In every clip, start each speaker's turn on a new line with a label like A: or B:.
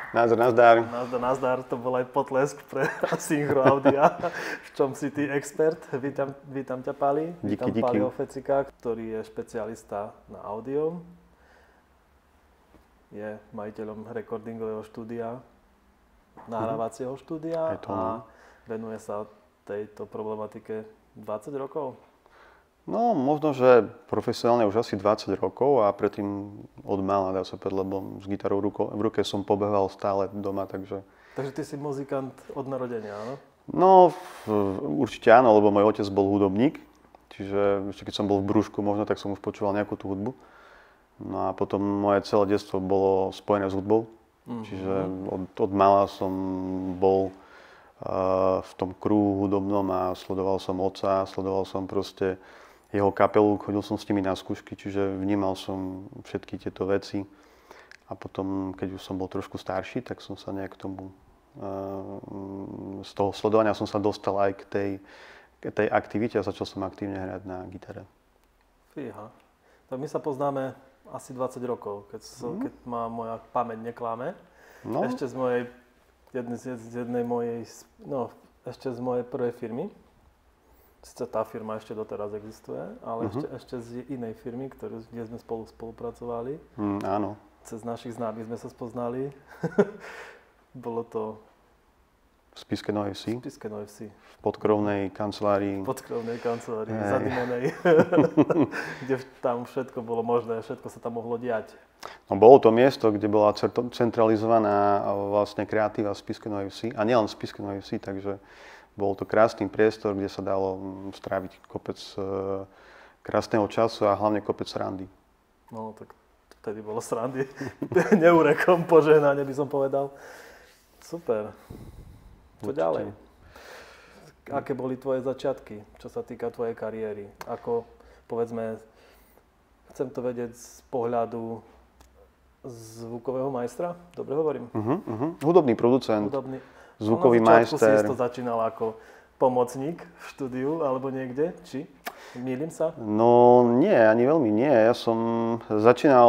A: Nazdar.
B: Nazdar, to bol aj potlesk pre Synchro Audia, v čom si ty expert. Vítam ťa, Pali. Vítam Paliho Fecika, ktorý je špecialista na audio. Je majiteľom recordingového štúdia, nahrávacieho štúdia a venuje sa tejto problematike 20 rokov.
A: No, možno, že profesionálne už asi 20 rokov a predtým od mala, dá sa povedať, lebo s gitarou v ruke som pobehoval stále doma, takže...
B: Takže ty si muzikant od narodenia, áno?
A: No, určite áno, lebo môj otec bol hudobník, čiže ešte keď som bol v brúšku možno, tak som už počúval nejakú tú hudbu. No a potom moje celé detstvo bolo spojené s hudbou, čiže od mala som bol v tom kruhu hudobnom a sledoval som otca, sledoval som proste jeho kapelu, chodil som s nimi na skúšky, čiže vnímal som všetky tieto veci. A potom, keď už som bol trošku starší, tak som sa nejak k tomu, z toho sledovania som sa dostal aj k tej aktivite a začal som aktívne hrať na gitare.
B: Fíha. Tak my sa poznáme asi 20 rokov, keď ma moja pamäť neklame. No. Ešte z mojej prvej firmy. Sice tá firma ešte doteraz existuje, ale ešte z inej firmy, kde sme spolupracovali.
A: Áno.
B: Cez našich známych sme sa spoznali. Bolo to...
A: V Spišskej Novej Vsi.
B: V Spišskej Novej Vsi.
A: V podkrovnej kancelárii.
B: Zadimenej. Kde tam všetko bolo možné, všetko sa tam mohlo diať.
A: No, bolo to miesto, kde bola centralizovaná vlastne kreatíva v Spišskej Novej Vsi. A nielen v Spišskej Novej Vsi, takže bol to krásny priestor, kde sa dalo stráviť kopec krásneho času a hlavne kopec srandy.
B: No, tak vtedy bolo srandy. Neurekom požehnanie by som povedal. Super. Čo ďalej? Aké boli tvoje začiatky, čo sa týka tvojej kariéry? Ako, povedzme, chcem to vedieť z pohľadu zvukového majstra? Dobre hovorím?
A: Hudobný producent. Zvukový majster.
B: Na začiatku si to začínal ako pomocník v štúdiu alebo niekde, či? Mýlim sa?
A: No nie, ani veľmi nie. Ja som začínal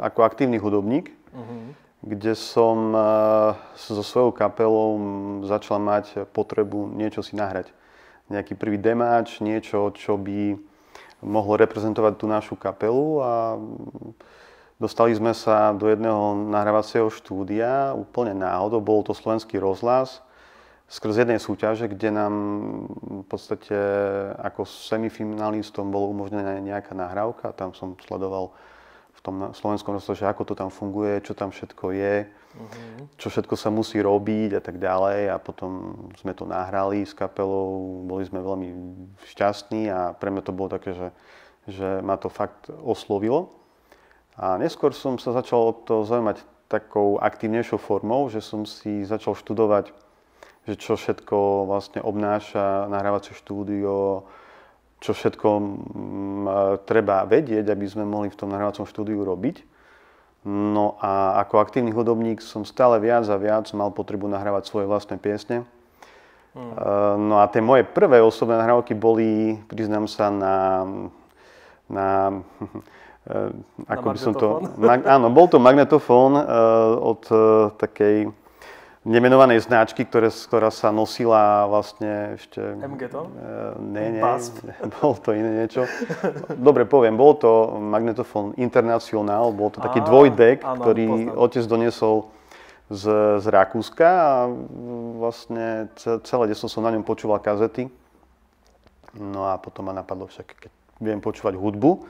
A: ako aktívny hudobník, kde som so svojou kapelou začal mať potrebu niečo si nahrať. Nejaký prvý demáč, niečo, čo by mohlo reprezentovať tú našu kapelu a dostali sme sa do jedného nahrávacieho štúdia úplne náhodou, bol to Slovenský rozhlas, skrz jednej súťaže, kde nám v podstate ako semifinalistom bolo umožnená nejaká nahrávka. Tam som sledoval v tom slovenskom rozhlase, ako to tam funguje, čo tam všetko je, čo všetko sa musí robiť a tak ďalej. A potom sme to nahrali s kapelou, boli sme veľmi šťastní a pre mňa to bolo také, že ma to fakt oslovilo. A neskôr som sa začal o to zaujímať takou aktívnejšou formou, že som si začal študovať, že čo všetko vlastne obnáša nahrávacie štúdio, čo všetko treba vedieť, aby sme mohli v tom nahrávacom štúdiu robiť. No a ako aktívny hudobník som stále viac a viac mal potrebu nahrávať svoje vlastné piesne. No a tie moje prvé osobné nahrávky boli, priznám sa, ako by som to... Áno, bol to magnetofón od takej nemenovanej značky, ktorá sa nosila vlastne ešte...
B: MG-to?
A: Nie, bolo to iné niečo. Dobre poviem, bol to magnetofón International, bol to taký dvojdek, ktorý otec doniesol z Rakúska a vlastne celé detstvo som na ňom počúval kazety. No a potom ma napadlo však, keď viem počúvať hudbu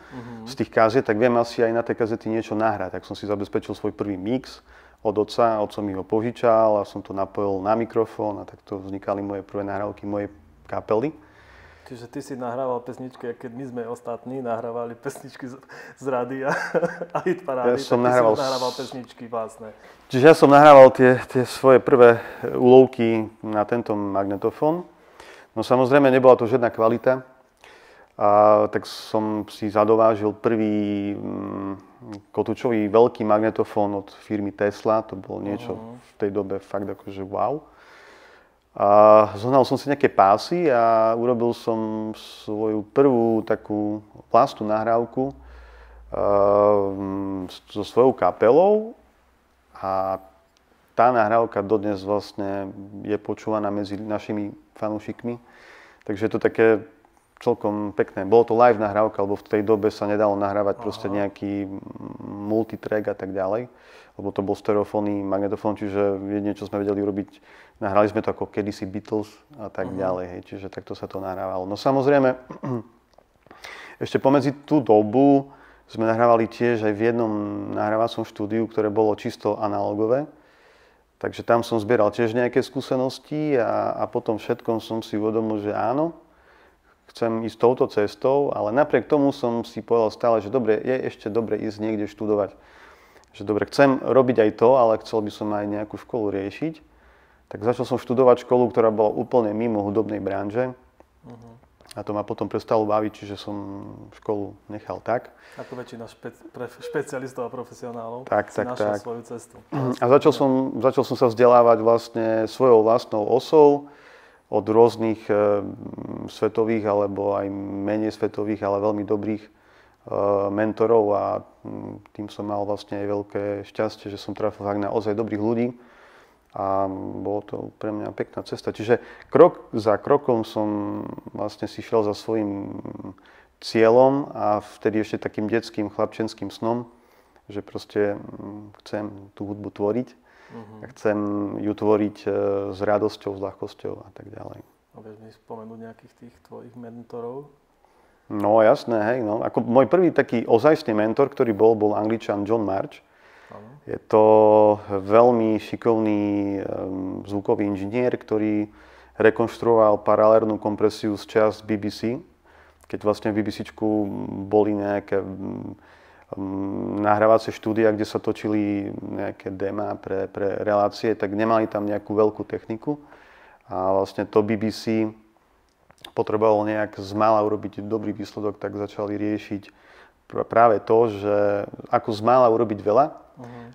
A: z tých kaziet, tak viem asi aj na tej kazety niečo nahrať. Tak som si zabezpečil svoj prvý mix od otca, otco mi ho požičal a som to napojil na mikrofón a takto vznikali moje prvé nahrávky mojej kapely.
B: Čiže ty si nahrával pesničky, a keď my sme ostatní nahrávali pesničky z rádia a hitparády,
A: ja som
B: nahrával pesničky vlastné.
A: Čiže ja som nahrával tie svoje prvé úlovky na tento magnetofón. No samozrejme nebola to žiadna kvalita. A tak som si zadovážil prvý kotúčový veľký magnetofón od firmy Tesla. To bolo niečo v tej dobe fakt akože wow. A zohnal som si nejaké pásy a urobil som svoju prvú takú vlastnú nahrávku so svojou kapelou. A tá nahrávka dodnes vlastne je počúvaná medzi našimi fanúšikmi. Takže je to také celkom pekné. Bolo to live nahrávka, lebo v tej dobe sa nedalo nahrávať proste nejaký multitrack a tak ďalej. Lebo to bol stereofónny magnetofón, čiže jedine, čo sme vedeli urobiť, nahrali sme to ako kedysi Beatles a tak ďalej. Hej. Čiže takto sa to nahrávalo. No samozrejme, ešte pomedzi tú dobu sme nahrávali tiež aj v jednom nahrávacom štúdiu, ktoré bolo čisto analogové. Takže tam som zbieral tiež nejaké skúsenosti a potom všetkom som si uvedomil, že áno, chcem ísť touto cestou, ale napriek tomu som si povedal stále, že dobre, je ešte dobre ísť niekde študovať. Že dobre, chcem robiť aj to, ale chcel by som aj nejakú školu riešiť. Tak začal som študovať školu, ktorá bola úplne mimo hudobnej branže. A to ma potom prestalo baviť, čiže som školu nechal tak.
B: Ako väčšina špecialistov a profesionálov
A: našiel
B: svoju cestu.
A: A začal som sa vzdelávať vlastne svojou vlastnou osou od rôznych svetových alebo aj menej svetových, ale veľmi dobrých mentorov a tým som mal vlastne aj veľké šťastie, že som trafil fakt na ozaj dobrých ľudí. A bolo to pre mňa pekná cesta. Čiže krok za krokom som vlastne si šiel za svojím cieľom a vtedy ešte takým detským, chlapčenským snom, že proste chcem tú hudbu tvoriť a chcem ju tvoriť s radosťou, s ľahkosťou a tak ďalej.
B: A vieš mi spomenúť nejakých tých tvojich mentorov?
A: No jasné, hej. No. Ako môj prvý taký ozajstný mentor, ktorý bol Angličan John March. Je to veľmi šikovný zvukový inžinier, ktorý rekonštruoval paralelnú kompresiu z čias BBC. Keď vlastne v BBC-čku boli nejaké nahrávacie štúdia, kde sa točili nejaké demá pre relácie, tak nemali tam nejakú veľkú techniku. A vlastne to BBC potrebovalo nejak zmála urobiť dobrý výsledok, tak začali riešiť práve to, že ako zmála urobiť veľa.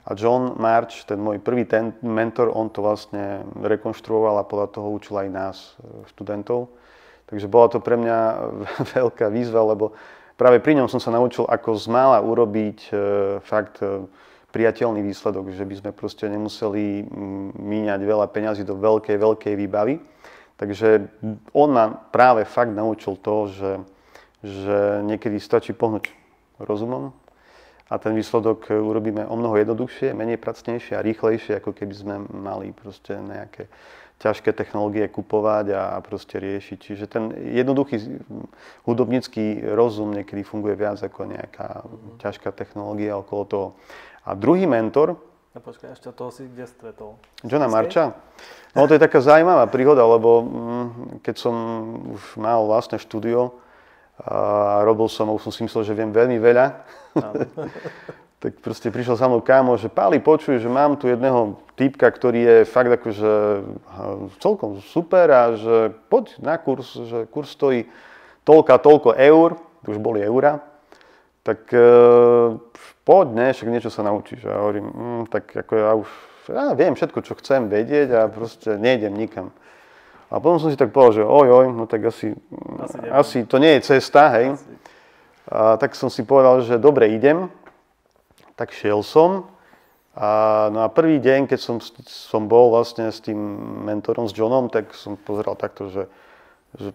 A: A John March, ten môj prvý mentor, on to vlastne rekonštruoval a podľa toho učil aj nás, študentov. Takže bola to pre mňa veľká výzva, lebo práve pri ňom som sa naučil, ako zmála urobiť fakt priateľný výsledok, že by sme proste nemuseli míňať veľa peňazí do veľkej výbavy. Takže on ma práve fakt naučil to, že niekedy stačí pohnúť rozumom a ten výsledok urobíme o mnoho jednoduchšie, menej pracnejšie a rýchlejšie, ako keby sme mali proste nejaké ťažké technológie kupovať a proste riešiť. Čiže ten jednoduchý hudobnícky rozum niekedy funguje viac ako nejaká ťažká technológia okolo toho. A druhý mentor...
B: No počkaj, ešte toho si kde stretol?
A: Johna Marcha? No to je taká zaujímavá príhoda, lebo keď som už mal vlastné štúdio, a robil som, už som si myslel, že viem veľmi veľa. Tak proste prišiel za mnou kámo, že Páli, počuj, že mám tu jedného týpka, ktorý je fakt akože celkom super a že poď na kurz, že kurz stojí toľko eur, už boli eurá, tak poď, ne, však niečo sa naučíš. A hovorím, tak ako ja viem všetko, čo chcem vedieť a proste nejdem nikam. A potom som si tak povedal, že no tak asi to nie je cesta, hej. A tak som si povedal, že dobre, idem. Tak šiel som. No a prvý deň, keď som bol vlastne s tým mentorom, s Johnom, tak som pozeral takto, že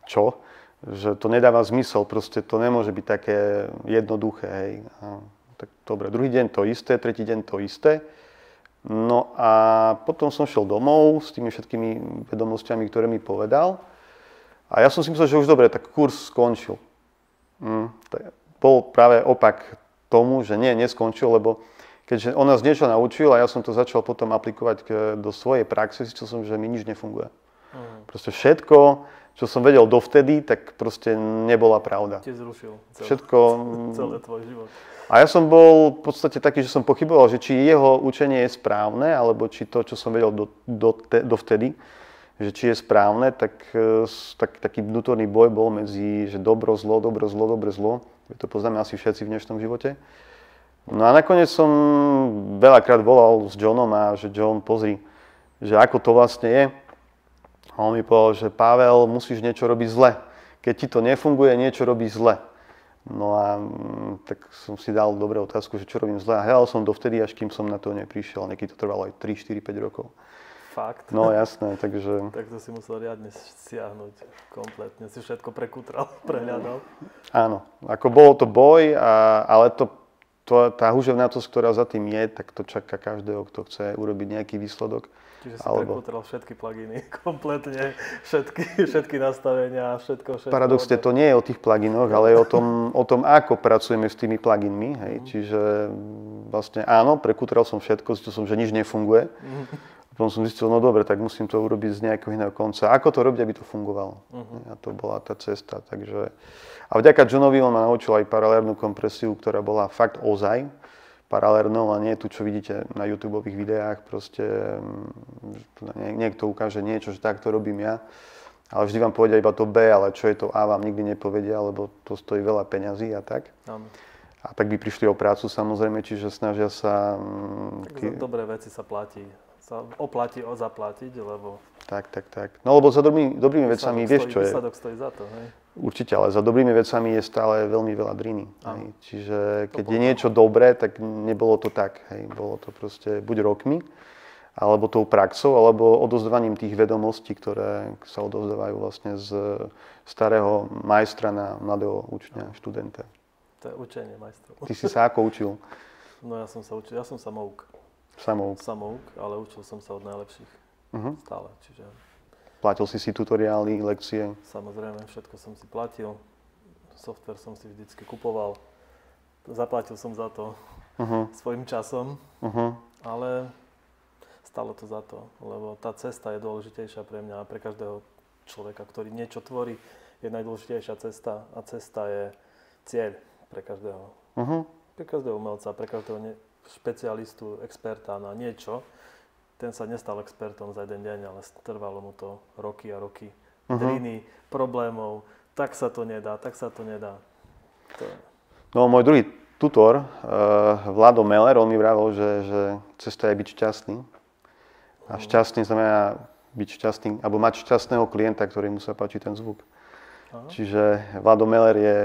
A: čo? Že to nedáva zmysel, proste to nemôže byť také jednoduché, hej. Tak dobre, druhý deň to isté, tretí deň to isté. No a potom som šiel domov s tými všetkými vedomosťami, ktoré mi povedal. A ja som si myslel, že už dobre, tak kurz skončil. Bol práve opak tomu, že neskončil, lebo keďže on nás niečo naučil a ja som to začal potom aplikovať do svojej praxe, zistil som, že mi nič nefunguje. Proste všetko, čo som vedel dovtedy, tak proste nebola pravda.
B: Te zrušil celé tvoj život.
A: A ja som bol v podstate taký, že som pochyboval, že či jeho učenie je správne, alebo či to, čo som vedel dovtedy, že či je správne, tak taký vnútorný boj bol medzi, že dobro, zlo. To poznáme asi všetci v dnešnom živote. No a nakoniec som veľakrát volal s Johnom a že John, pozri, že ako to vlastne je. A on mi povedal, že Pavel, musíš niečo robiť zle. Keď ti to nefunguje, niečo robíš zle. No a tak som si dal dobrú otázku, že čo robím zle. A hľadal som dovtedy, až kým som na to neprišiel. Niekedy to trvalo aj 3, 4, 5 rokov.
B: Fakt?
A: No jasné, takže...
B: Tak to si musel riadne stiahnuť kompletne. Si všetko prekutral, prehľadal.
A: Áno, ako bolo to boj, ale tá húževnatosť, ktorá za tým je, tak to čaká každého, kto chce urobiť nejaký výsledok.
B: Čiže si prekutral všetky pluginy, kompletne, všetky nastavenia, všetko.
A: Paradoxne to nie je o tých pluginoch, ale je o tom, ako pracujeme s tými pluginmi. Hej. Čiže vlastne áno, prekutral som všetko, zistil som, že nič nefunguje. Potom som zistil, no dobre, tak musím to urobiť z nejakého iného konca. Ako to robiť, aby to fungovalo? A to bola tá cesta. Takže... A vďaka Johnovi on ma naučil aj paralelnú kompresiu, ktorá bola fakt ozaj paralelnou a nie tu, čo vidíte na YouTubeových videách. Proste niekto ukáže niečo, že takto robím ja. Ale vždy vám povedia iba to B, ale čo je to A, vám nikdy nepovedia, lebo to stojí veľa peňazí a tak. A tak by prišli o prácu samozrejme, čiže snažia sa...
B: Tak za dobré veci sa platí. Sa oplatí zaplatiť, lebo...
A: Tak. No lebo za dobrými vecami vieš, čo je.
B: Výsledok stojí za to, hej?
A: Určite, ale za dobrými vecami je stále veľmi veľa driny. Čiže keď je niečo dobré, tak nebolo to tak. Hej. Bolo to proste buď rokmi, alebo tou praxou, alebo odovzdávaním tých vedomostí, ktoré sa odovzdávajú vlastne z starého majstra na mladého učňa, študenta.
B: To je učenie majstrov.
A: Ty si sa ako učil?
B: No ja som sa učil, ja som samouk. Samouk, ale učil som sa od najlepších. Stále, čiže...
A: Platil si tutoriály, lekcie?
B: Samozrejme, všetko som si platil. Software som si vždycky kupoval. Zaplatil som za to svojim časom, ale stalo to za to, lebo tá cesta je dôležitejšia pre mňa a pre každého človeka, ktorý niečo tvorí, je najdôležitejšia cesta a cesta je cieľ pre každého. Pre každého umelca, pre každého špecialistu, experta na niečo. Ten sa nestal expertom za jeden deň, ale trvalo mu to roky a roky. Driny, problémov, tak sa to nedá.
A: No môj druhý tutor, Vlado Meller, on mi vravel, že cesta je byť šťastný. A šťastný znamená byť šťastný, alebo mať šťastného klienta, ktorému sa páči ten zvuk. Čiže Vlado Meller je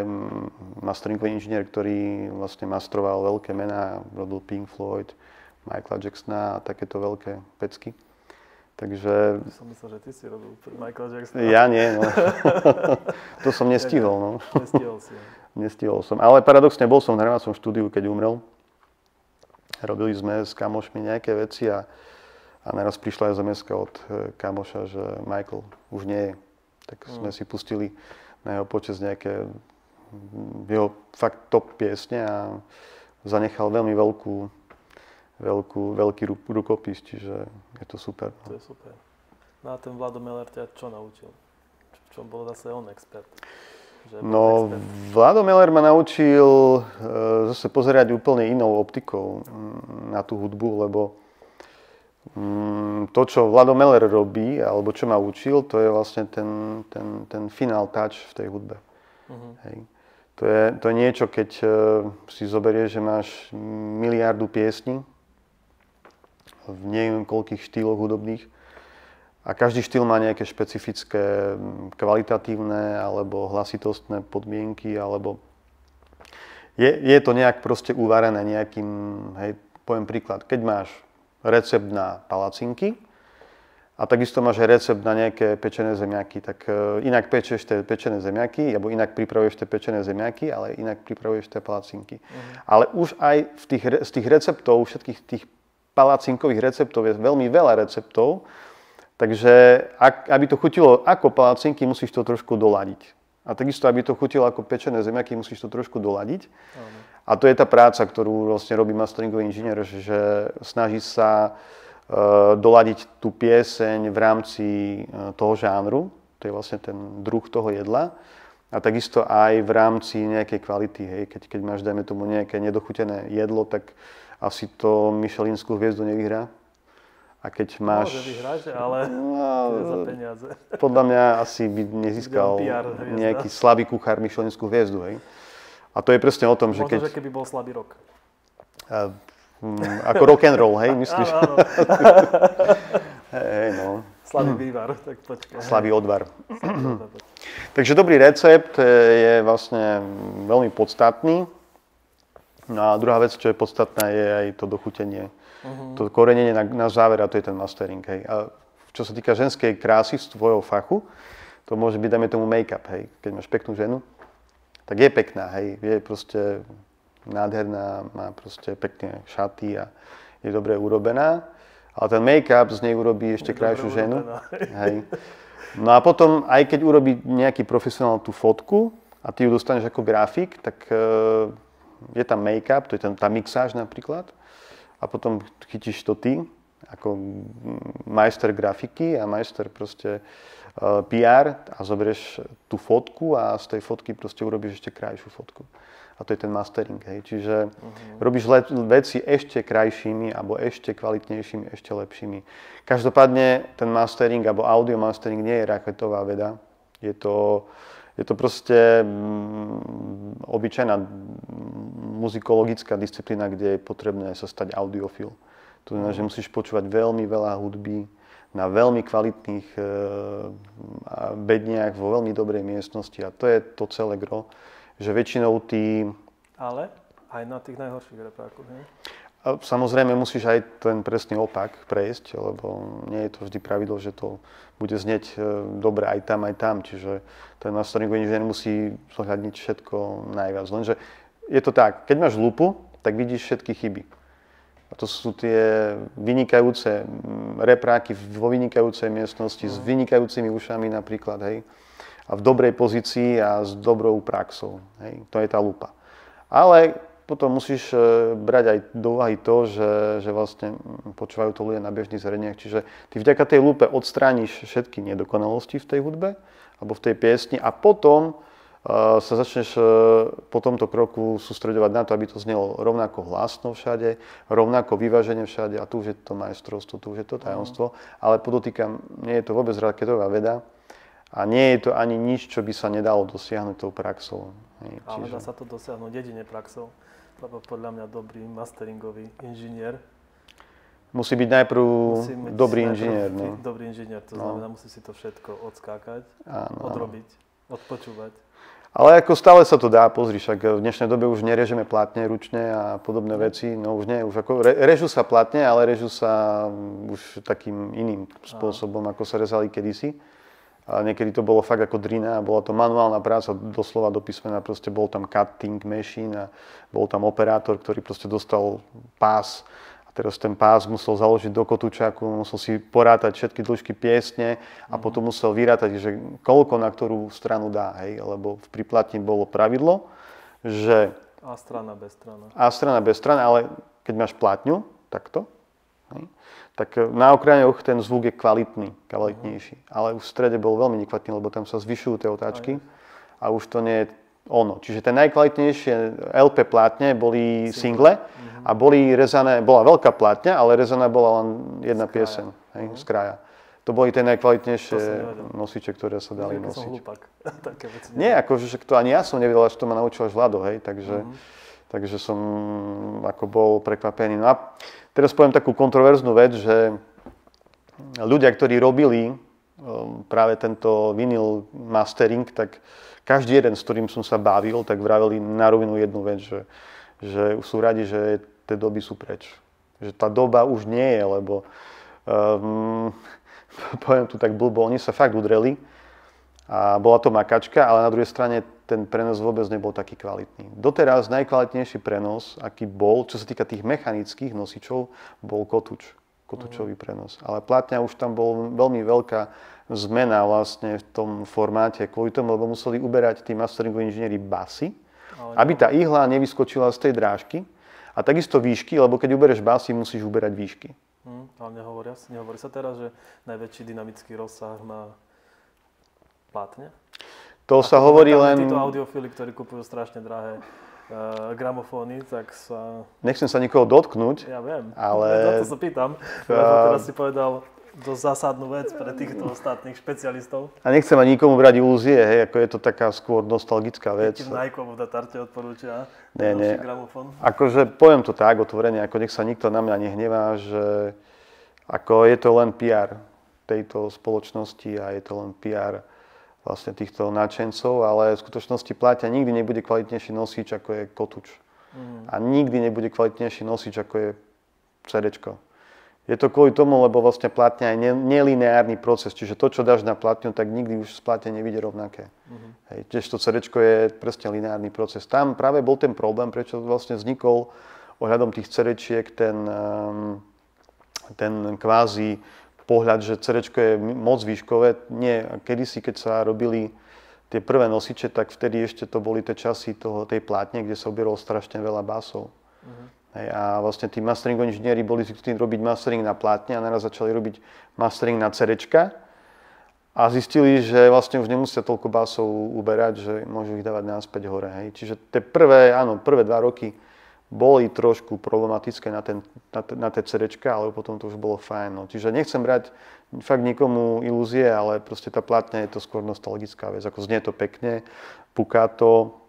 A: masteringový inžinier, ktorý vlastne mastroval veľké mená, robil Pink Floyd, Michaela Jacksona a takéto veľké pecky. Takže...
B: Som myslel, že ty si robil Michaela Jacksona.
A: Ja nie, no. To som nestihol, no.
B: Nestihol si.
A: Nestihol som. Ale paradoxne bol som v hravacom štúdiu, keď umrel. Robili sme s kamošmi nejaké veci a naraz prišla SMS-ka od kamoša, že Michael už nie je. Tak sme si pustili na jeho počesť nejaké jeho fakt top piesne a zanechal veľmi veľký rukopis, čiže je to super.
B: To je super. No a ten Vlado Meller ťa čo naučil? V čom bol zase on expert?
A: No, Vlado Meller ma naučil zase pozerať úplne inou optikou na tú hudbu, lebo to, čo Vlado Meller robí, alebo čo ma učil, to je vlastne ten final touch v tej hudbe. Hej. To je niečo, keď si zoberieš, že máš miliardu piesní, v neviem koľkých štýloch hudobných a každý štýl má nejaké špecifické kvalitatívne alebo hlasitostné podmienky, alebo je to nejak proste uvarené nejakým, hej, poviem príklad, keď máš recept na palacinky a takisto máš aj recept na nejaké pečené zemiaky, tak inak pečeš tie pečené zemiaky, alebo inak pripravuješ tie pečené zemiaky, ale inak pripravuješ tie palacinky. Ale už aj z tých receptov, všetkých tých palacinkových receptov je veľmi veľa receptov, takže aby to chutilo ako palacinky, musíš to trošku doladiť. A takisto, aby to chutilo ako pečené zemiaky, musíš to trošku doladiť. A to je tá práca, ktorú vlastne robí masteringový inžinier, že snaží sa doladiť tú pieseň v rámci toho žánru, to je vlastne ten druh toho jedla. A takisto aj v rámci nejakej kvality, hej. Keď máš, dajme tomu, nejaké nedochutené jedlo, tak asi to Michelinskú hviezdu nevyhrá. A keď máš...
B: Môže vyhrať, ale to je za peniaze.
A: Podľa mňa asi by nezískal nejaký slabý kuchár Michelinskú hviezdu, hej. A to je presne o tom, že keď...
B: Možno, že keby bol slabý rok.
A: Ako rock and roll, hej, myslíš?
B: Áno.
A: Hej, no.
B: Slabý vývar, tak počkaj.
A: Slabý odvar. Takže dobrý recept je vlastne veľmi podstatný. No a druhá vec, čo je podstatná, je aj to dochutenie. To korenenie na záver, a to je ten mastering. Hej. A čo sa týka ženskej krásy z tvojho fachu, to môže byť, dajme tomu, make-up. Hej. Keď máš peknú ženu, tak je pekná. Hej. Je proste nádherná, má proste pekné šaty a je dobre urobená. Ale ten make-up z nej urobí ešte krajšiu ženu. Hej. No a potom, aj keď urobí nejaký profesionál tú fotku a ty ju dostaneš ako grafik, tak je tam make-up, to je tá mixáž napríklad. A potom chytíš to ty, ako majster grafiky a majster proste PR a zoberieš tú fotku a z tej fotky proste urobíš ešte krajšiu fotku. A to je ten mastering, hej. Čiže robíš veci ešte krajšími, alebo ešte kvalitnejšími, ešte lepšími. Každopádne ten mastering, alebo audio mastering nie je raketová veda. Je to proste obyčajná muzikologická disciplína, kde je potrebné sa stať audiofil. To znamená, že musíš počúvať veľmi veľa hudby na veľmi kvalitných bedniach vo veľmi dobrej miestnosti. A to je to celé gro. Že väčšinou ty...
B: Ale aj na tých najhorších reprákoch, nie?
A: Samozrejme musíš aj ten presný opak prejsť, lebo nie je to vždy pravidlo, že to bude znieť dobre aj tam. Čiže ten masteringový inžinier musí zohľadniť všetko najviac. Lenže je to tak, keď máš lupu, tak vidíš všetky chyby. A to sú tie vynikajúce repráky vo vynikajúcej miestnosti s vynikajúcimi ušami napríklad, hej. A v dobrej pozícii a s dobrou praxou. Hej. To je tá lupa. Ale potom musíš brať aj do úvahy to, že vlastne počúvajú to ľudia na bežných zariadeniach. Čiže ty vďaka tej lupe odstrániš všetky nedokonalosti v tej hudbe alebo v tej piesni a potom sa začneš po tomto kroku sústreďovať na to, aby to znelo rovnako hlasno všade, rovnako vyvážene všade a tu už je to majstrovstvo, tu už je to tajomstvo. Ale podotýkam, nie je to vôbec raketová veda. A nie je to ani nič, čo by sa nedalo dosiahnuť tou praxou.
B: Ale dá sa to dosiahnuť jedine praxou, lebo podľa mňa dobrý masteringový inžinier
A: musí byť najprv dobrý inžinier. No.
B: Dobrý inžinier, to znamená, musí si to všetko odskákať, odrobiť, odpočúvať.
A: Ale ako stále sa to dá, pozri, však v dnešnej dobe už nerežeme platne ručne a podobné veci, no už nie, už ako režú sa platne, ale režú sa už takým iným spôsobom, ako sa rezali kedysi. A niekedy to bolo fakt ako drina, bola to manuálna práca, doslova do písmena, proste bol tam cutting machine a bol tam operátor, ktorý proste dostal pás a teraz ten pás musel založiť do kotúčaku, musel si porátať všetky dĺžky piesne a potom musel vyrátať, že koľko na ktorú stranu dá, hej, lebo v priplatni bolo pravidlo, že...
B: A strana bez strana.
A: A strana bez strana, ale keď máš platňu, takto, hej, tak na okrajoch ten zvuk je kvalitnejší. Ale už v strede bol veľmi nekvalitný, lebo tam sa zvyšujú tie otáčky a už to nie je ono. Čiže tie najkvalitnejšie LP plátne boli single a boli rezané, bola veľká plátňa, ale rezaná bola len jedna pieseň, z kraja. To boli tie najkvalitnejšie nosiče, ktoré sa dali nosiť. Som hlúpak. Nie, akože to ani ja som nevedel, až to ma naučil až Vlado, hej, takže som ako bol prekvapený. No a teraz poviem takú kontroverznú vec, že ľudia, ktorí robili práve tento vinyl mastering, tak každý jeden, s ktorým som sa bavil, tak vraveli na rovinu jednu vec, že sú radi, že tie doby sú preč. Že tá doba už nie je, lebo poviem tu tak blbo, oni sa fakt udreli a bola to makačka, ale na druhej strane ten prenos vôbec nebol taký kvalitný. Doteraz najkvalitnejší prenos, aký bol, čo sa týka tých mechanických nosičov, bol kotúčový prenos. Ale plátňa už tam bol veľmi veľká zmena vlastne v tom formáte, kvôli tomu, lebo museli uberať tí masteringoví inžinieri basy, aby tá ihla nevyskočila z tej drážky. A takisto výšky, lebo keď ubereš basy, musíš uberať výšky.
B: Ale nehovorí sa teraz, že najväčší dynamický rozsah má plátne?
A: To sa hovorí len...
B: Títo audiofily, ktorí kupujú strašne drahé gramofóny, tak sa...
A: Nechcem sa nikoho dotknúť.
B: Ja viem,
A: ale...
B: za to sa pýtam, lebo teraz si povedal dosť zásadnú vec pre týchto ostatných špecialistov.
A: A nechcem ani nikomu brať ilúzie, hej, ako je to taká skôr nostalgická vec.
B: Keď ti Nikeovu na tarte odporúčia
A: nie.
B: gramofón.
A: Akože poviem to tak otvorene, ako nech sa nikto na mňa nehnevá, že ako je to len PR tejto spoločnosti a je to len PR vlastne týchto nadšencov, ale v skutočnosti Pláťa nikdy nebude kvalitnejší nosič, ako je Kotúč. A nikdy nebude kvalitnejší nosič, ako je CDčko. Je to kvôli tomu, lebo vlastne Platňa je nelineárny proces, čiže to, čo dáš na platňu, tak nikdy už z Platne nevyjde rovnaké. Hej, tiež to CDčko je presne lineárny proces. Tam práve bol ten problém, prečo vlastne vznikol ohľadom tých CDčiek ten kvázi pohľad, že CDčko je moc výškové. Nie, kedysi, keď sa robili tie prvé nosiče, tak vtedy ešte to boli tie časy tej plátne, kde sa obieralo strašne veľa básov. Hej, a vlastne tí mastering inžinieri boli zvyknutí robiť mastering na plátne a naraz začali robiť mastering na CDčka a zistili, že vlastne už nemusia toľko básov uberať, že môžu ich dávať naspäť hore. Hej. Čiže tie prvé 2 roky boli trošku problematické na tie CDčka, ale potom to už bolo fajn. No. Čiže nechcem brať fakt nikomu ilúzie, ale proste tá plátňa je to skôr nostalgická vec. Ako znie to pekne, puká to,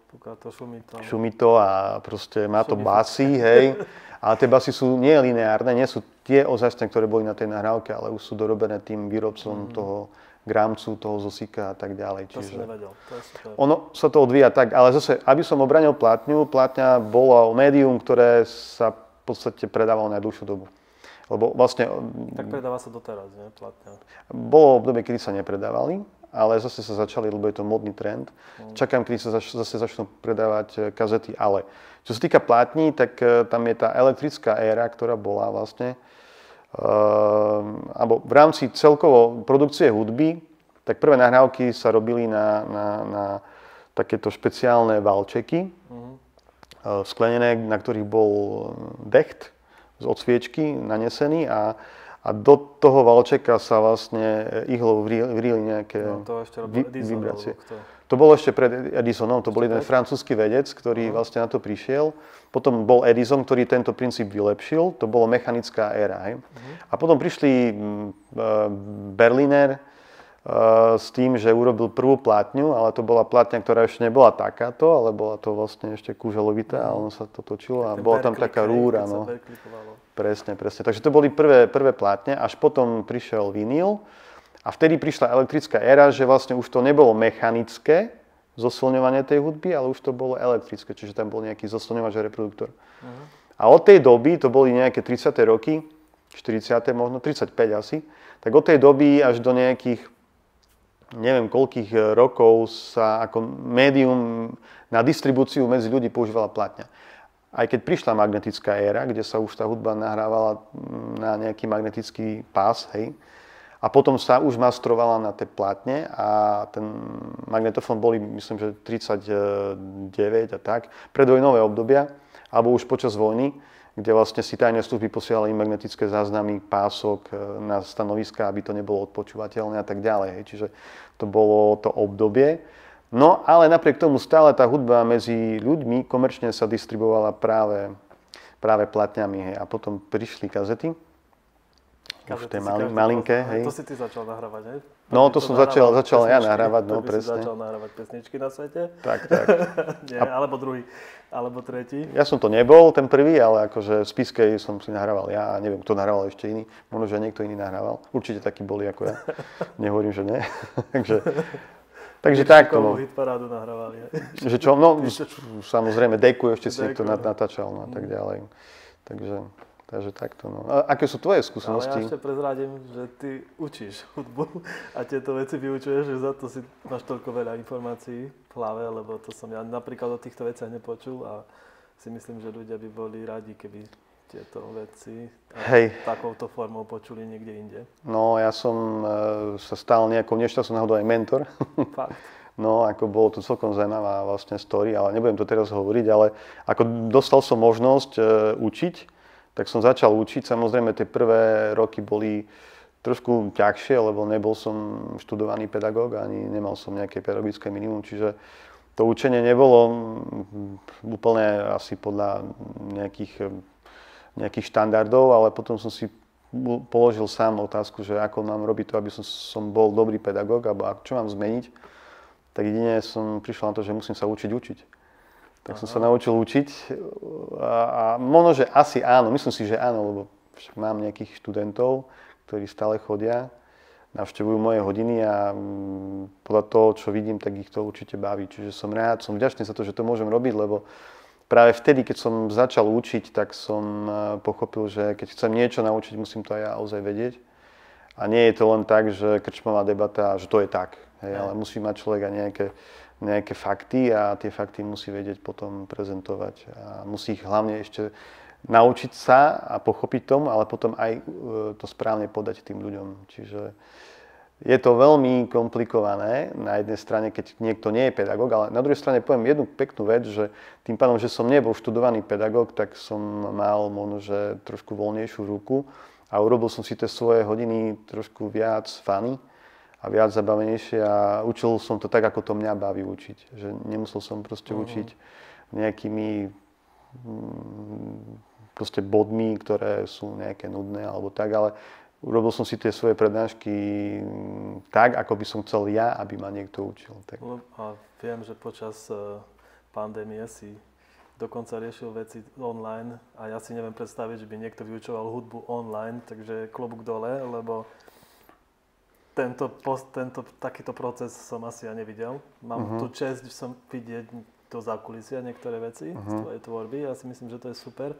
A: šumí to a proste má to basy, hej. Ale tie basy sú nie lineárne, nie sú tie ozajstné, ktoré boli na tej nahrávke, ale už sú dorobené tým výrobcom toho gramcu, toho zosika a tak ďalej.
B: To som nevedel, to je super.
A: Ono sa to odvíja tak, ale zase, aby som obranil plátňu, plátňa bolo médium, ktoré sa v podstate predávalo na dlhšiu dobu. Lebo vlastne...
B: Tak predáva sa doteraz, nie? Plátňa.
A: Bolo obdobie, kedy sa nepredávali, ale zase sa začali, lebo je to modný trend. Čakám, kedy sa zase začnú predávať kazety, ale čo sa týka plátní, tak tam je tá elektrická éra, ktorá bola vlastne, alebo v rámci celkovo produkcie hudby, tak prvé nahrávky sa robili na takéto špeciálne valčeky, sklenené, na ktorých bol decht od sviečky nanesený a do toho valčeka sa vlastne ihlou vrili nejaké vibrácie. To bolo ešte pred Edisonom, to bol jeden francúzsky vedec, ktorý vlastne na to prišiel. Potom bol Edison, ktorý tento princíp vylepšil, to bolo mechanická éra. Hej. A potom prišli Berliner s tým, že urobil prvú plátňu, ale to bola plátňa, ktorá ešte nebola takáto, ale bola to vlastne ešte kúželovitá a ono sa to točilo a bola tam taká rúra. No. Presne. Takže to boli prvé plátne, až potom prišiel vinyl a vtedy prišla elektrická éra, že vlastne už to nebolo mechanické zosilňovanie tej hudby, ale už to bolo elektrické, čiže tam bol nejaký zosilňovač a reproduktor. A od tej doby, to boli nejaké 30. roky, 40. možno, 35 asi, tak od tej doby až do nejakých neviem koľkých rokov sa ako médium na distribúciu medzi ľudí používala plátňa. Aj keď prišla magnetická éra, kde sa už tá hudba nahrávala na nejaký magnetický pás, hej, a potom sa už mastrovala na tie plátne a ten magnetofón boli, myslím, že 39 a tak, predvojnové obdobia, alebo už počas vojny, kde vlastne si tajné služby posielali magnetické záznamy pások na stanoviska, aby to nebolo odpočúvateľné a tak ďalej. Hej. Čiže to bolo to obdobie. No ale napriek tomu stále tá hudba medzi ľuďmi komerčne sa distribuovala práve platňami. Hej. A potom prišli kazety. Už tie malinké. Hej.
B: To si ty začal nahrávať, hej?
A: No, to som začal ja nahrávať, no presne.
B: Si začal nahrávať pesničky na svete?
A: Tak.
B: Nie, alebo druhý, alebo tretí.
A: Ja som to nebol, ten prvý, ale akože v Spiskej som si nahrával ja a neviem, kto nahrával ešte iný. Možno, že niekto iný nahrával. Určite takí boli ako ja. Nehovorím, že nie. Takže takto, no.
B: Hitparádu nahrávali, hej?
A: Že čo? No, samozrejme, Deku ešte si niekto natáčal, no a tak ďalej. Takže takto, no. A aké sú tvoje skúsenosti?
B: Ale ja ešte prezradím, že ty učíš hudbu a tieto veci vyučuješ, že za to si máš toľko veľa informácií v hlave, lebo to som ja napríklad o týchto veciach nepočul a si myslím, že ľudia by boli radi, keby tieto veci takouto formou počuli niekde inde. No,
A: ja som sa stal nejakou nešťastnou náhodou aj mentor.
B: Fakt.
A: No, ako bolo to celkom zaujímavá vlastne story, ale nebudem to teraz hovoriť, ale ako dostal som možnosť učiť, tak som začal učiť. Samozrejme, tie prvé roky boli trošku ťažšie, lebo nebol som študovaný pedagóg, ani nemal som nejaké pedagogické minimum, čiže to učenie nebolo úplne asi podľa nejakých štandardov, ale potom som si položil sám otázku, že ako mám robiť to, aby som bol dobrý pedagóg, alebo čo mám zmeniť. Tak jedine som prišiel na to, že musím sa učiť. Tak som sa naučil učiť a možno, že asi áno, myslím si, že áno, lebo však mám nejakých študentov, ktorí stále chodia navštevujú moje hodiny a podľa toho, čo vidím, tak ich to určite baví. Čiže som rád, som vďačný za to, že to môžem robiť, lebo práve vtedy, keď som začal učiť, tak som pochopil, že keď chcem niečo naučiť, musím to aj ja ozaj vedieť. A nie je to len tak, že krčmová debata, že to je tak. Hej, ale musí mať človek aj nejaké fakty a tie fakty musí vedieť potom prezentovať. A musí ich hlavne ešte naučiť sa a pochopiť tomu, ale potom aj to správne podať tým ľuďom. Čiže je to veľmi komplikované na jednej strane, keď niekto nie je pedagóg, ale na druhej strane poviem jednu peknú vec, že tým pádom, že som nebol študovaný pedagóg, tak som mal možno, že trošku voľnejšiu ruku a urobil som si tie svoje hodiny trošku viac funny a viac zabavenejšie a učil som to tak, ako to mňa baví učiť. Že nemusel som proste učiť nejakými proste bodmi, ktoré sú nejaké nudné alebo tak, ale urobil som si tie svoje prednášky tak, ako by som chcel ja, aby ma niekto učil. Tak.
B: A viem, že počas pandémie si dokonca riešil veci online a ja si neviem predstaviť, že by niekto vyučoval hudbu online, takže klobúk dole, lebo takýto proces som asi ja nevidel. Mám tú česť, že som vidieť do zákulisia niektoré veci z tvojej tvorby. Ja si myslím, že to je super.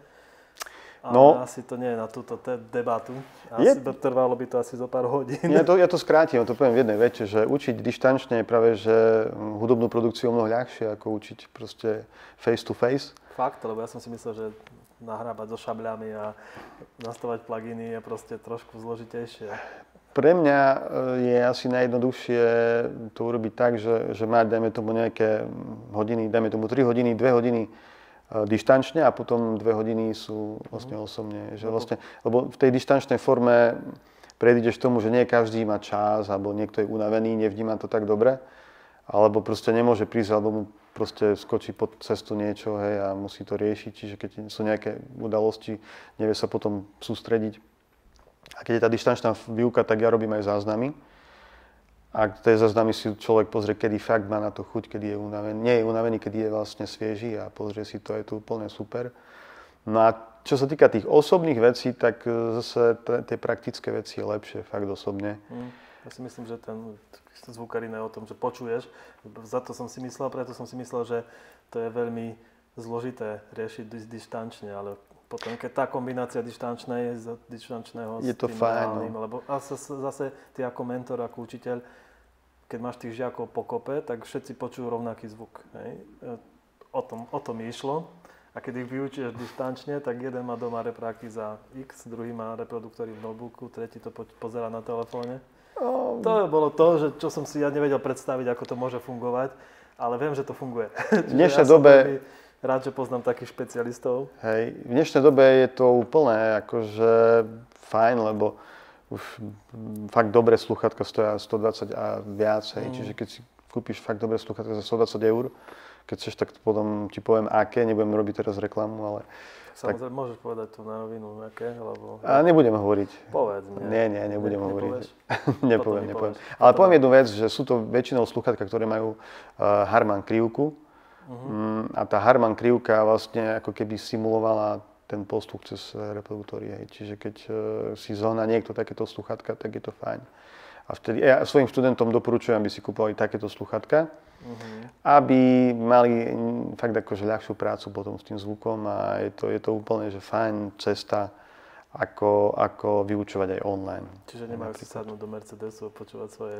B: Ale asi to nie je na túto debatu. Trvalo by to asi zo pár hodín.
A: Ja to skrátim, to poviem v jednej vete, že učiť dištančne je práve, že hudobnú produkciu je mnoho ľahšie, ako učiť proste face to face.
B: Fakt, lebo ja som si myslel, že nahrábať so šabľami a nastavať pluginy je proste trošku zložitejšie.
A: Pre mňa je asi najjednoduchšie to urobiť tak, že mať, dajme tomu nejaké hodiny, dajme tomu 3 hodiny, 2 hodiny dištančne a potom 2 hodiny sú vlastne osobne. Že vlastne, lebo v tej dištančnej forme prejdeš tomu, že nie každý má čas, alebo niekto je unavený, nevníma to tak dobre, alebo proste nemôže prísť, alebo mu proste skočí pod cestu niečo, hej, a musí to riešiť. Čiže keď sú nejaké udalosti, nevie sa potom sústrediť. A keď je tá dištančná výuka, tak ja robím aj záznamy. A tie záznamy si človek pozrie, kedy fakt má na to chuť, kedy je unavený. Nie je unavený, kedy je vlastne svieži a pozrie si to, je to úplne super. No a čo sa týka tých osobných vecí, tak zase tie praktické veci je lepšie, fakt osobne.
B: Ja si myslím, že ten zvukarina je o tom, že počuješ. Za to som si myslel, preto som si myslel, že to je veľmi zložité riešiť dištančne, ale potom, keď tá kombinácia dištančného
A: je to fajn,
B: lebo zase ty ako mentor, ako učiteľ, keď máš tých žiakov pokope, tak všetci počujú rovnaký zvuk. Hej? O tom išlo. A keď ich vyučíš dištančne, tak jeden má doma repráky za X, druhý má reproduktory v notebooku, tretí to pozerá na telefóne. To bolo to, že čo som si ja nevedel predstaviť, ako to môže fungovať, ale viem, že to funguje.
A: V dnešnej dobe
B: rád, že poznám takých špecialistov.
A: Hej, v dnešnej dobe je to úplne akože fajn, lebo už fakt dobré slúchatka stoja 120 a viac, hej. Čiže keď si kúpiš fakt dobré slúchatka za 120 eur, keď chceš, tak potom ti poviem aké, nebudem robiť teraz reklamu, ale...
B: Samozrejme, môžeš povedať tu na rovinu aké, alebo...
A: A nebudem hovoriť.
B: Povedz mne.
A: Nie, nebudem hovoriť. Nepoviem. Ale poviem jednu vec, že sú to väčšinou slúchatka, ktoré majú Harman krivku. A tá Harman krivka vlastne ako keby simulovala ten postup cez reproduktory. Čiže keď si zohná niekto takéto sluchatka, tak je to fajn. A vtedy ja svojim študentom doporučujem, aby si kúpovali takéto sluchatka, aby mali fakt akože ľahšiu prácu potom s tým zvukom a je to úplne že fajn cesta, ako vyučovať aj online.
B: Čiže nemajú si sadnúť do Mercedesu a počúvať svoje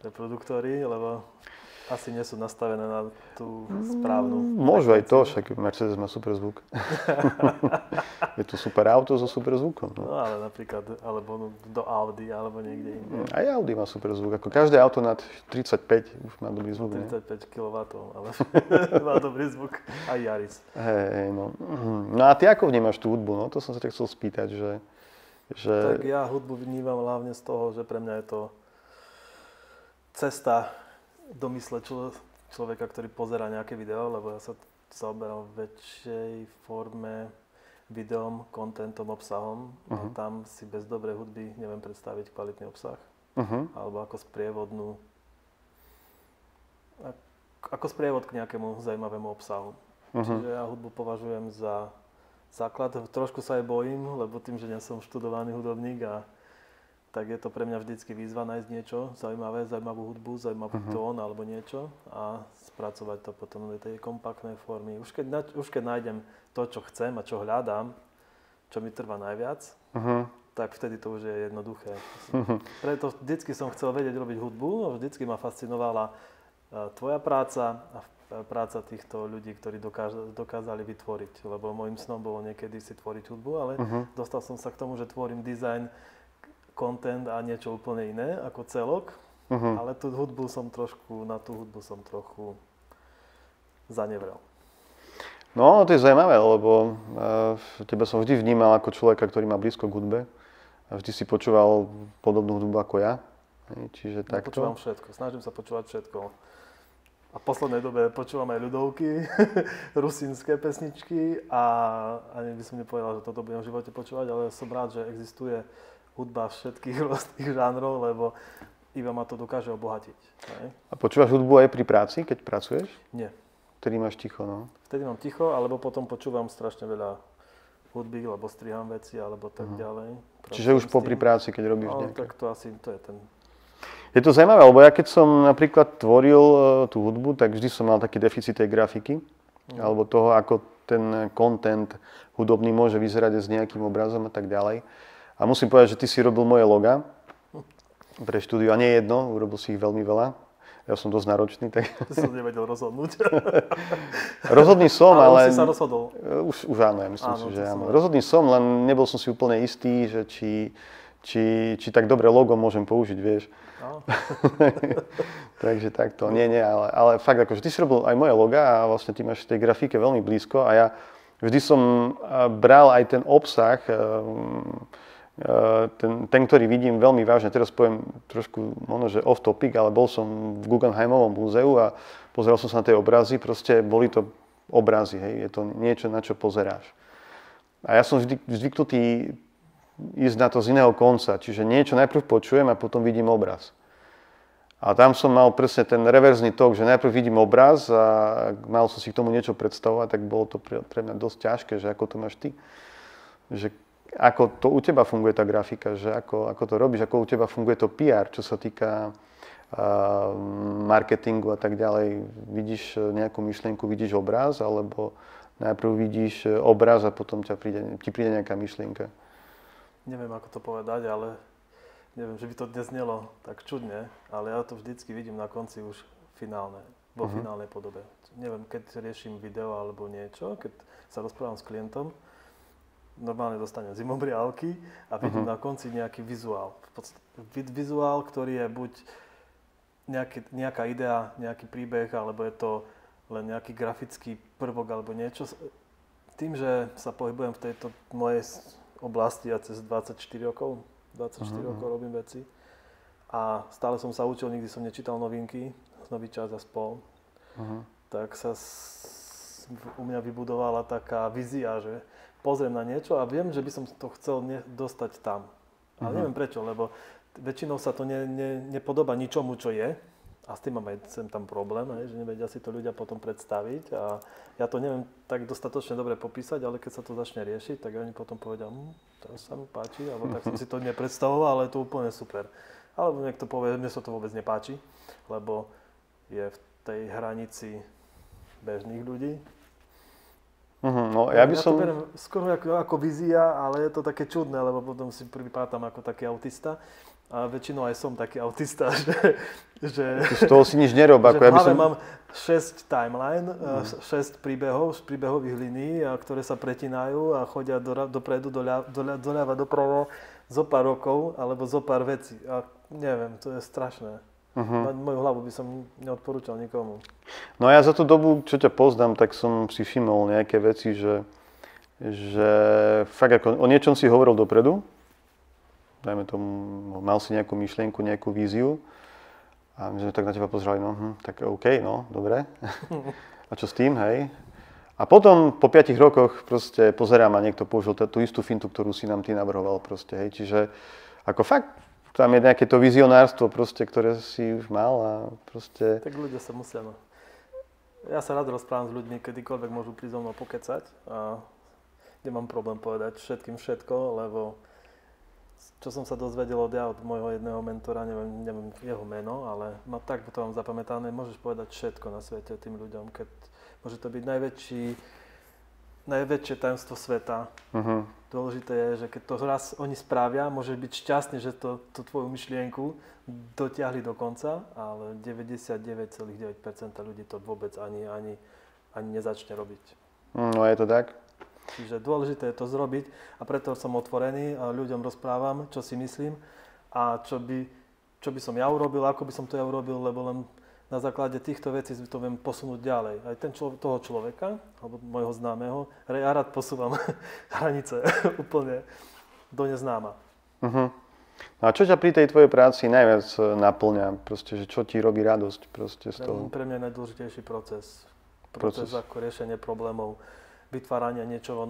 B: reproduktory, lebo asi nie sú nastavené na tú správnu.
A: Môžu aj to, však Mercedes má super zvuk. Je to super auto so super zvukom.
B: No ale napríklad, alebo do Audi, alebo niekde inde.
A: Aj Audi má super zvuk, ako každé auto nad 35 už má dobrý zvuk.
B: 35 kW, ale má dobrý zvuk. Aj Yaris.
A: Hej, no. No a ty ako vnímaš tú hudbu? No to som sa ťa chcel spýtať, že...
B: Tak ja hudbu vnímam hlavne z toho, že pre mňa je to cesta do mysle človeka, ktorý pozerá nejaké video, lebo ja sa zaoberám v väčšej forme videom, kontentom, obsahom. A tam si bez dobrej hudby neviem predstaviť kvalitný obsah. Alebo ako sprievod k nejakému zaujímavému obsahu. Čiže ja hudbu považujem za základ. Trošku sa aj bojím, lebo tým, že nie som študovaný hudobník a tak je to pre mňa vždycky výzva nájsť niečo zaujímavé, zaujímavú hudbu, zaujímavý tón alebo niečo a spracovať to potom do tej kompaktnej formy. Už keď nájdem to, čo chcem a čo hľadám, čo mi trvá najviac, tak vtedy to už je jednoduché. Preto vždycky som chcel vedieť robiť hudbu, a vždycky ma fascinovala tvoja práca a práca týchto ľudí, ktorí dokázali vytvoriť. Lebo môjim snom bolo niekedy si tvoriť hudbu, ale dostal som sa k tomu, že tvorím design, content a niečo úplne iné ako celok. Ale na tú hudbu som trochu zanevrel.
A: No, to je zaujímavé, lebo teba som vždy vnímal ako človeka, ktorý má blízko k hudbe. A vždy si počúval podobnú hudbu ako ja. Čiže takto.
B: Počúvam všetko, snažím sa počúvať všetko. A v poslednej dobe počúvam aj ľudovky, rusínske pesničky a ani by som nepovedal, že toto budem v živote počúvať, ale som rád, že existuje hudba všetkých rôznych žánrov, lebo iba ma to dokáže obohatiť. Ne?
A: A počúvaš hudbu aj pri práci, keď pracuješ?
B: Nie.
A: Vtedy máš ticho, no?
B: Vtedy mám ticho, alebo potom počúvam strašne veľa hudby, lebo striham veci, alebo tak ďalej.
A: Čiže už popri práci, keď robíš nejaké?
B: Tak to asi, to je ten...
A: Je to zaujímavé, lebo ja keď som napríklad tvoril tú hudbu, tak vždy som mal taký deficit tej grafiky, alebo toho, ako ten content hudobný môže vyzerať s nejakým obrazom a tak ďalej. A musím povedať, že ty si robil moje logá pre štúdiu, a nie jedno, urobil si ich veľmi veľa. Ja som dosť náročný, tak...
B: Ty som nevedel rozhodnúť.
A: Rozhodný som, ale...
B: už si sa rozhodol.
A: Už áno, ja myslím si, že áno. Rozhodný som, len nebol som si úplne istý, že či tak dobre logo môžem použiť, vieš. Takže takto. Nie, ale fakt, akože ty si robil aj moje logá a vlastne ty máš v tej grafike veľmi blízko a ja vždy som bral aj ten obsah, ten, ktorý vidím, veľmi vážne. Teraz poviem trošku možno, že off topic, ale bol som v Guggenheimovom múzeu a pozeral som sa na tie obrazy, proste boli to obrazy, hej, je to niečo, na čo pozeráš. A ja som vždy zvyknutý ísť na to z iného konca, čiže niečo najprv počujem a potom vidím obraz. A tam som mal presne ten reverzný tok, že najprv vidím obraz a mal som si k tomu niečo predstavovať, tak bolo to pre mňa dosť ťažké, že ako to máš ty. Že ako to u teba funguje tá grafika, že ako to robíš, ako u teba funguje to PR, čo sa týka marketingu a tak ďalej. Vidíš nejakú myšlienku, vidíš obraz, alebo najprv vidíš obraz a potom ti príde nejaká myšlienka?
B: Neviem, ako to povedať, ale neviem, že by to dnes znelo tak čudne, ale ja to vždycky vidím na konci už finálne, vo finálnej podobe. Neviem, keď riešim video alebo niečo, keď sa rozprávam s klientom, normálne dostanem zimobriálky a vidím na konci nejaký vizuál. Vizuál, ktorý je buď nejaká idea, nejaký príbeh, alebo je to len nejaký grafický prvok alebo niečo. Tým, že sa pohybujem v tejto mojej oblasti ja cez 24 rokov robím veci a stále som sa učil, nikdy som nečítal novinky, Nový čas a spol, tak sa u mňa vybudovala taká vízia, že pozriem na niečo a viem, že by som to chcel dostať tam. Ale neviem prečo, lebo väčšinou sa to nepodobá ničomu, čo je. A s tým mám aj sem tam problém, že nevedia si to ľudia potom predstaviť. A ja to neviem tak dostatočne dobre popísať, ale keď sa to začne riešiť, tak oni potom povedia, to sa mi páči, alebo tak som si to nepredstavoval, ale je to úplne super. Alebo niekto povie, mne sa to vôbec nepáči, lebo je v tej hranici bežných ľudí.
A: No, ja
B: to beriem skoro ako vízia, ale je to také čudné, lebo potom si pripadám ako taký autista. A väčšinou aj som taký autista, že
A: z toho si nič nerob.
B: Ako ja by som... mám 6 timeline, 6 príbehových línií, ktoré sa pretínajú a chodia dopredu, doľava, dopravo zo pár rokov alebo zo pár vecí. A neviem, to je strašné. Moju hlavu by som neodporúčal nikomu.
A: No ja za tú dobu, čo ťa poznám, tak som si všimol nejaké veci, že fakt ako o niečom si hovoril dopredu, dajme tomu, mal si nejakú myšlienku, nejakú víziu a my sme tak na teba pozerali, tak OK, dobre. A čo s tým, hej? A potom po 5 rokoch proste pozerám a niekto použil tú istú fintu, ktorú si nám ty navrhoval proste, hej. Čiže ako fakt, tam je nejaké to vizionárstvo proste, ktoré si už mal a proste...
B: Tak ľudia sa musia, Ja sa rád rozprávam s ľuďmi, kedykoľvek môžu prísť so mnou pokecať a nemám problém povedať všetkým všetko, lebo čo som sa dozvedel od môjho jedného mentora, neviem jeho meno, ale tak to mám zapamätané, môžeš povedať všetko na svete tým ľuďom, keď môže to byť najväčšie tajomstvo sveta. Dôležité je, že keď to raz oni spravia, môžeš byť šťastný, že tú tvoju myšlienku dotiahli do konca, ale 99,9% ľudí to vôbec ani nezačne robiť.
A: No je to tak?
B: Čiže dôležité je to zrobiť a preto som otvorený a ľuďom rozprávam, čo si myslím a čo by som ja urobil, ako by som to ja urobil, lebo len na základe týchto vecí to viem posunúť ďalej. Aj toho človeka, alebo môjho známeho, ja rád posúvam hranice úplne do neznáma.
A: No a čo ťa pri tej tvojej práci najviac naplňa? Proste, že čo ti robí radosť proste z toho?
B: Pre mňa je najdôležitejší proces. Proces ako riešenie problémov, vytvárania niečoho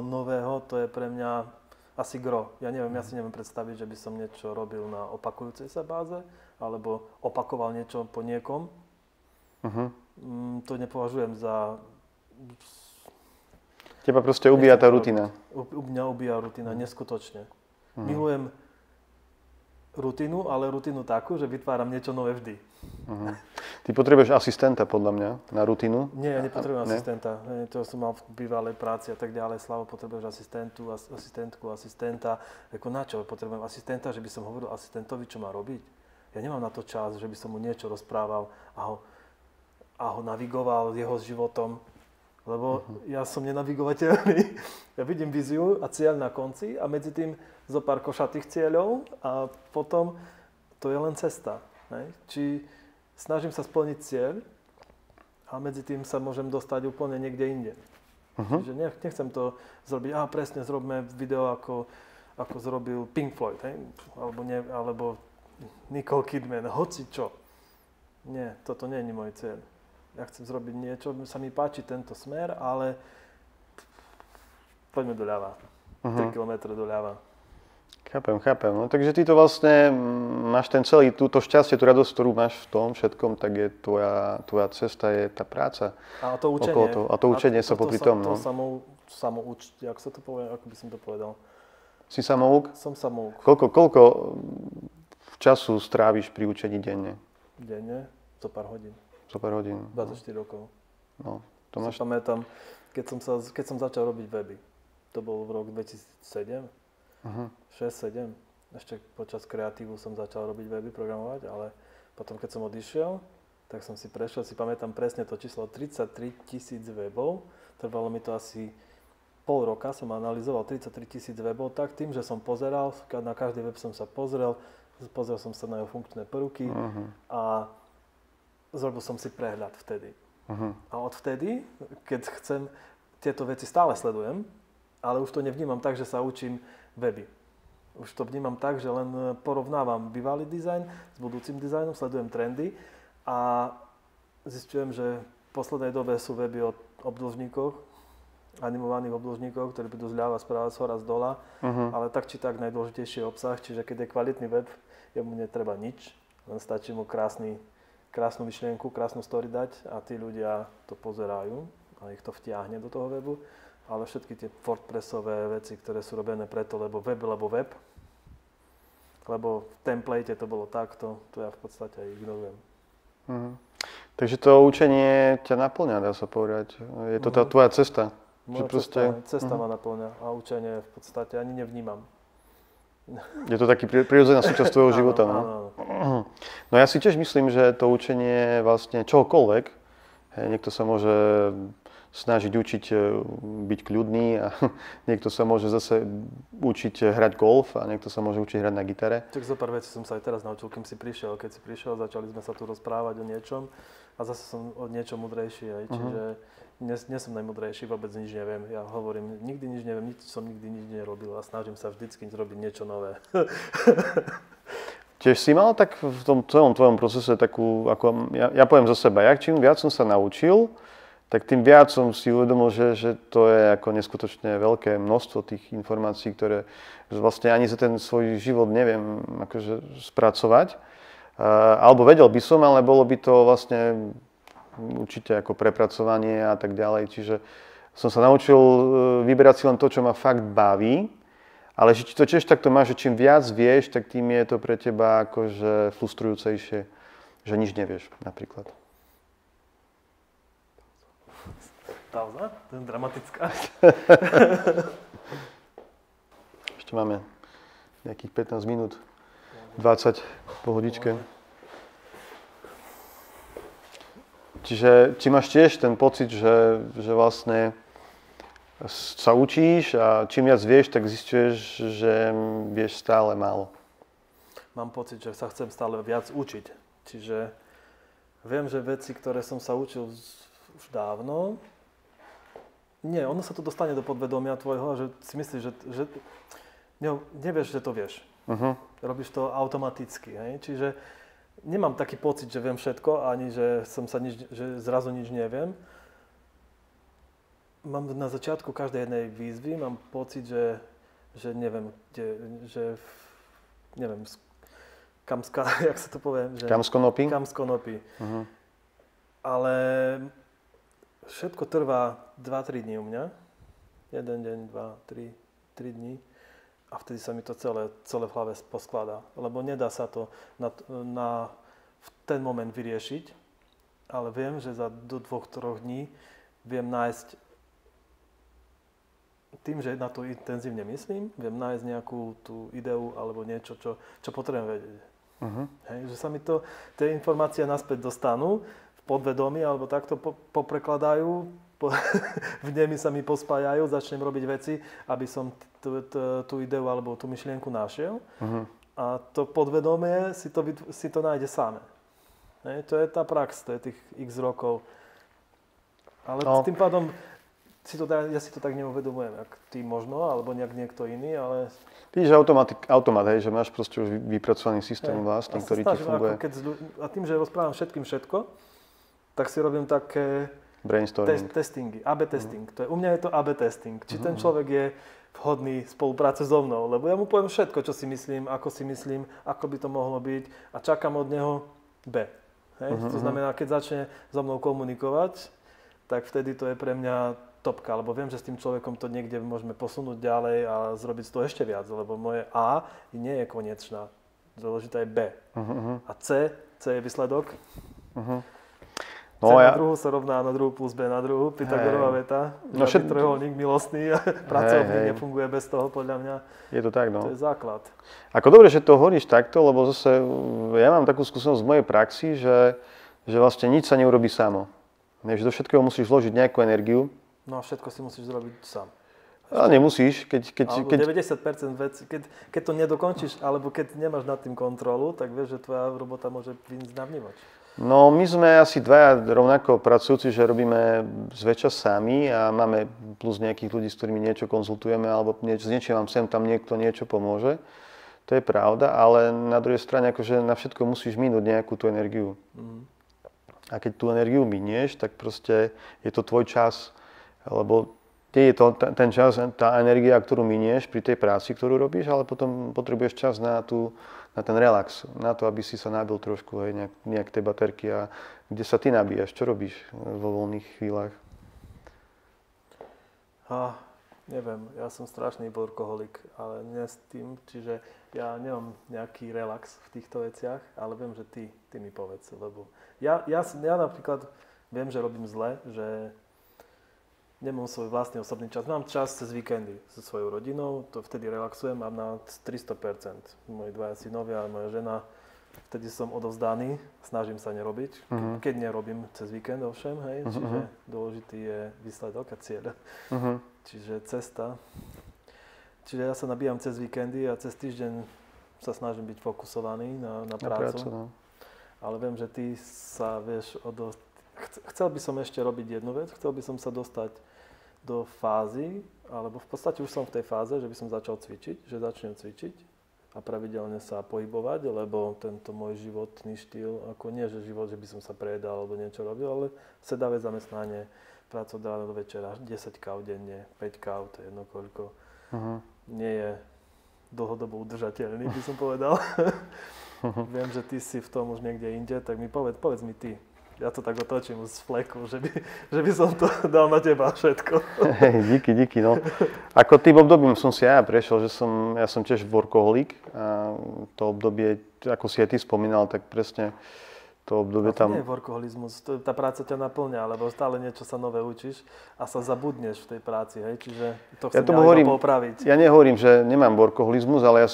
B: nového, to je pre mňa asi gro. Ja si neviem predstaviť, že by som niečo robil na opakujúcej sa báze, alebo opakoval niečo po niekom. To nepovažujem za...
A: Teba proste ubíja tá rutina.
B: Mňa ubíja rutina, neskutočne. Milujem rutinu, ale rutinu takú, že vytváram niečo nové vždy.
A: Ty potrebuješ asistenta, podľa mňa, na rutinu?
B: Nie, ja nepotrebujem asistenta. To som mal v bývalej práci a tak ďalej. Slavo, potrebuješ asistenta. Ako na čo? Potrebujem asistenta, že by som hovoril asistentovi, čo má robiť. Ja nemám na to čas, že by som mu niečo rozprával a ho navigoval jeho životom. Lebo ja som nenavigovateľný. Ja vidím víziu a cieľ na konci a medzi tým zo pár košatých cieľov a potom to je len cesta. Či snažím sa splniť cieľ a medzi tým sa môžem dostať úplne niekde inde. Čiže nechcem to zrobiť, presne zrobme video, ako zrobil Pink Floyd, alebo Nicole Kidman, hoci čo. Nie, toto nie je môj cieľ. Ja chcem zrobiť niečo, sa mi páči tento smer, ale poďme doľava. 3 km doľava.
A: Chápem. No, takže ty to vlastne máš túto šťastie, tú radosť, ktorú máš v tom všetkom, tak je tvoja cesta, je tá práca.
B: A to učenie.
A: A to učenie sa popri tom.
B: To samoučiť, ako sa to povie, ako by som to povedal.
A: Si samouk?
B: Som samouk.
A: Koľko času stráviš pri učení denne?
B: Denne? Zo pár hodín.
A: 24
B: rokov.
A: No, to máš...
B: Pamätám, keď som začal robiť weby. To bol v roku 2007. 6-7. Ešte počas kreatívu som začal robiť weby, programovať, ale potom, keď som odišiel, tak som si prešiel, pamätám presne to číslo 33 000 webov. Trvalo mi to asi pol roka, som analyzoval 33 000 webov, tak tým, že som pozeral, na každý web som sa pozrel som sa na jeho funkčné prvky a zrobil som si prehľad vtedy. A odvtedy, keď chcem, tieto veci stále sledujem, ale už to nevnímam tak, že sa učím weby. Už to vnímam tak, že len porovnávam bývalý dizajn s budúcim dizajnom, sledujem trendy a zistujem, že v poslednej dobe sú weby o obdĺžníkoch, animovaných obdĺžníkov, ktorí budú zľava, správa, z hora, z dola, ale tak či tak najdôležitejší je obsah, čiže keď je kvalitný web, jemu netreba nič, len stačí mu krásnu myšlienku, krásnu story dať a tí ľudia to pozerajú a ich to vtiahne do toho webu. Ale všetky tie WordPressové veci, ktoré sú robené preto, lebo web, lebo v template to bolo takto, to ja v podstate aj ignorujem.
A: Takže to učenie ťa naplňa, dá sa povedať. Je to tá tvoja cesta.
B: Moja cesta ma naplňa a učenie v podstate ani nevnímam.
A: Je to taký prirodzená súčasť tvojho života.
B: Áno.
A: No ja si tiež myslím, že to učenie vlastne čohokoľvek, niekto sa môže snažiť učiť byť kľudný a niekto sa môže zase učiť hrať golf a niekto sa môže učiť hrať na gitare.
B: Tak zo pár vecí som sa aj teraz naučil, kým si prišiel. Keď si prišiel, začali sme sa tu rozprávať o niečom a zase som o niečom múdrejší. Čiže nie som najmúdrejší, vôbec nič neviem. Ja hovorím, nikdy nič neviem, nič nerobil a snažím sa vždycky zrobiť niečo nové.
A: Tiež si mal tak v tom celom tvojom procese takú, ako ja poviem za seba, čím viac som sa naučil, tak tým viac som si uvedomil, že to je ako neskutočne veľké množstvo tých informácií, ktoré vlastne ani za ten svoj život neviem akože spracovať. Alebo vedel by som, ale bolo by to vlastne určite ako prepracovanie a tak ďalej. Čiže som sa naučil vyberať si len to, čo ma fakt baví Ale že to tiež takto máš, že čím viac vieš, tak tým je to pre teba akože frustrujúcejšie, že nič nevieš napríklad.
B: Pauza? To je dramatická.
A: Ešte máme nejakých 15 minút, 20 pohodičke. Čiže či máš tiež ten pocit, že vlastne sa učíš a čím viac vieš, tak zisťuješ, že vieš stále málo.
B: Mám pocit, že sa chcem stále viac učiť. Čiže viem, že veci, ktoré som sa učil už dávno, ono sa to dostane do podvedomia tvojho, že si myslíš, že nevieš, že to vieš. Robíš to automaticky. Hej? Čiže nemám taký pocit, že viem všetko, ani že že zrazu nič neviem. Mám na začiatku každej jednej výzvy, mám pocit, že neviem, neviem, jak sa to poviem?
A: Kam skonopí?
B: Kam skonopí. Ale všetko trvá 2-3 dní u mňa. 1 deň, 2, 3 dní. A vtedy sa mi to celé v hlave poskladá. Lebo nedá sa to v ten moment vyriešiť. Ale viem, že do 2-3 dní viem nájsť, tým, že na to intenzívne myslím, viem nájsť nejakú tú ideu alebo niečo, čo potrebujem vedieť. Hej, že sa mi tie informácie naspäť dostanú v podvedomí alebo takto poprekladajú, v nemi sa mi pospájajú, začnem robiť veci, aby som tú ideu alebo tú myšlienku našiel. A to podvedomie si to nájde samé. Hej, to je tá prax, to je tých x rokov. Ale tým pádom ja si to tak neuvedomujem, jak ty možno, alebo nejak niekto iný, ale...
A: Vidíš, automat, hej, že máš proste už vypracovaný systém vlastný, ktorý ti funguje.
B: A tým, že rozprávam všetkým všetko, tak si robím také testingy, AB testing. U mňa je to AB testing. Či ten človek je vhodný spolupráce so mnou, lebo ja mu poviem všetko, čo si myslím, ako by to mohlo byť a čakám od neho B. Hej? To znamená, keď začne so mnou komunikovať, tak vtedy to je pre mňa topka, lebo viem, že s tým človekom to niekde môžeme posunúť ďalej a zrobiť to ešte viac, lebo moje A nie je konečná, dôležitá je B. A C je výsledok. C na druhú sa rovná na druhú plus B na druhú, Pythagorová veta, trojuholník milostný a pracovník nefunguje bez toho, podľa mňa.
A: Je to tak, no.
B: To je základ.
A: Ako dobre, že to hovoríš takto, lebo zase ja mám takú skúsenosť z mojej praxi, že vlastne nič sa neurobí samo. Že do všetkého musíš vložiť nejakú energiu.
B: No a všetko si musíš zrobiť sám.
A: Ale nemusíš.
B: Alebo 90% vecí, keď to nedokončíš, alebo keď nemáš nad tým kontrolu, tak vieš, že tvoja robota môže vyniesť na vnímač.
A: No my sme asi dvaja rovnako pracujúci, že robíme zväčša sami a máme plus nejakých ľudí, s ktorými niečo konzultujeme, alebo s niečím vám sem tam niekto niečo pomôže. To je pravda, ale na druhej strane akože na všetko musíš minúť nejakú tú energiu. A keď tú energiu minieš, tak proste je to tvoj čas. Lebo nie je to ten čas, tá energia, ktorú minieš pri tej práci, ktorú robíš, ale potom potrebuješ čas na ten relax, na to, aby si sa nabil trošku, hej, nejak tej baterky. A kde sa ty nabíjaš? Čo robíš vo voľných chvíľach?
B: Neviem, ja som strašný workoholik, ale nie s tým, čiže ja nemám nejaký relax v týchto veciach, ale viem, že ty mi povedz, lebo ja napríklad viem, že robím zle, že nemám svoj vlastný osobný čas. Mám čas cez víkendy so svojou rodinou, to vtedy relaxujem, mám na 300%. Moji dvaja synovia a moja žena, vtedy som odovzdaný, snažím sa nerobiť. Keď nerobím cez víkend, ovšem, hej, čiže dôležitý je výsledok a cieľ. Čiže cesta. Čiže ja sa nabíjam cez víkendy a cez týždeň sa snažím byť fokusovaný na prácu. No. Ale viem, že ty sa vieš Chcel by som ešte robiť jednu vec, chcel by som sa dostať do fázy, alebo v podstate už som v tej fáze, že by som začal cvičiť, že začnem cvičiť a pravidelne sa pohybovať, lebo tento môj životný štýl, ako nie, že život, že by som sa prejedal alebo niečo robil, ale sedavé zamestnanie, práca od rána do večera, 10 káv denne, 5 káv, to je jedno koľko, nie je dlhodobo udržateľný, by som povedal. Viem, že ty si v tom už niekde inde, tak mi povedz mi ty. Ja to tak otočím z fleku, že by som to dal na teba všetko.
A: Hej, díky, no. Ako tým obdobím som si ja prešiel, že ja som tiež workoholik a to obdobie, ako si aj ty spomínal, tak presne to obdobie tam...
B: nie je workoholizmus, tá práca ťa naplňa, lebo stále niečo sa nové učíš a sa zabudneš v tej práci, hej, čiže to chcem iba popraviť.
A: Ja nehovorím, že nemám workoholizmus, ale ja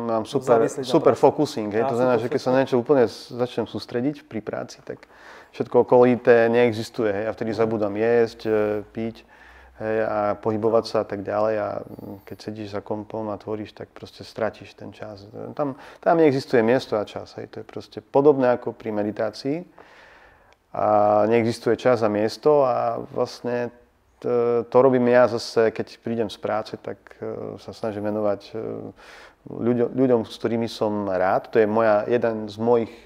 A: mám super focusing, hej, to znamená, že keď sa na niečo úplne začnem sústrediť pri práci, tak všetko okolité neexistuje, hej, a vtedy zabudám jesť, piť, hej, a pohybovať sa a tak ďalej a keď sedíš za kompom a tvoríš, tak proste stratíš ten čas. Tam neexistuje miesto a čas, hej, to je proste podobné ako pri meditácii a neexistuje čas a miesto a vlastne to robím ja zase, keď prídem z práce, tak sa snažím venovať ľuďom, s ktorými som rád. To je jedna z mojich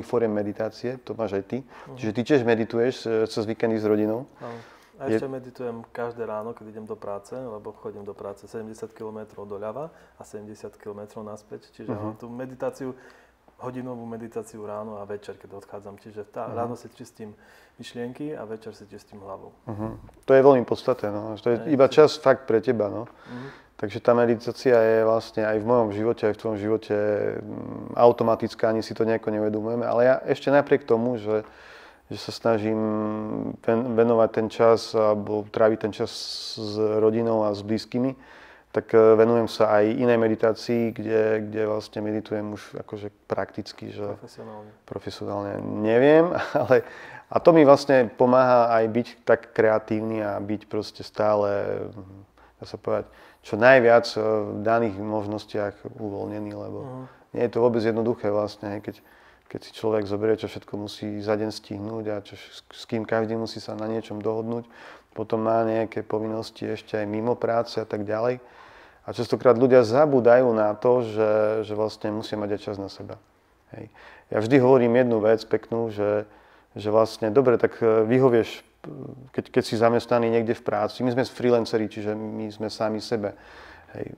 A: fóriem meditácie, to máš aj ty. Čiže ty tiež medituješ cez víkendy s rodinou.
B: A ešte meditujem každé ráno, keď idem do práce, lebo chodím do práce 70 km doľava a 70 km naspäť. Čiže mám tú meditáciu, hodinovú meditáciu ráno a večer, keď odchádzam. Čiže ráno si čistím myšlienky a večer si čistím hlavu.
A: To je veľmi podstatné, no. To je iba čas fakt pre teba, no. Takže tá meditácia je vlastne aj v mojom živote, aj v tvojom živote automatická, ani si to nejako neuvedomujeme. Ale ja ešte napriek tomu, že sa snažím venovať ten čas alebo tráviť ten čas s rodinou a s blízkymi, tak venujem sa aj inej meditácii, kde vlastne meditujem už akože prakticky, že profesionálne neviem, ale a to mi vlastne pomáha aj byť tak kreatívny a byť proste stále, dá sa povedať, čo najviac v daných možnostiach uvoľnený, lebo nie je to vôbec jednoduché vlastne, keď si človek zoberie, čo všetko musí za deň stihnúť a s kým každý musí sa na niečom dohodnúť, potom má nejaké povinnosti ešte aj mimo práce a tak ďalej. A častokrát ľudia zabúdajú na to, že vlastne musia mať aj čas na seba. Hej. Ja vždy hovorím jednu vec peknú, že vlastne dobre, tak vyhovieš, keď si zamestnaný niekde v práci. My sme freelanceri, čiže my sme sami sebe. Hej,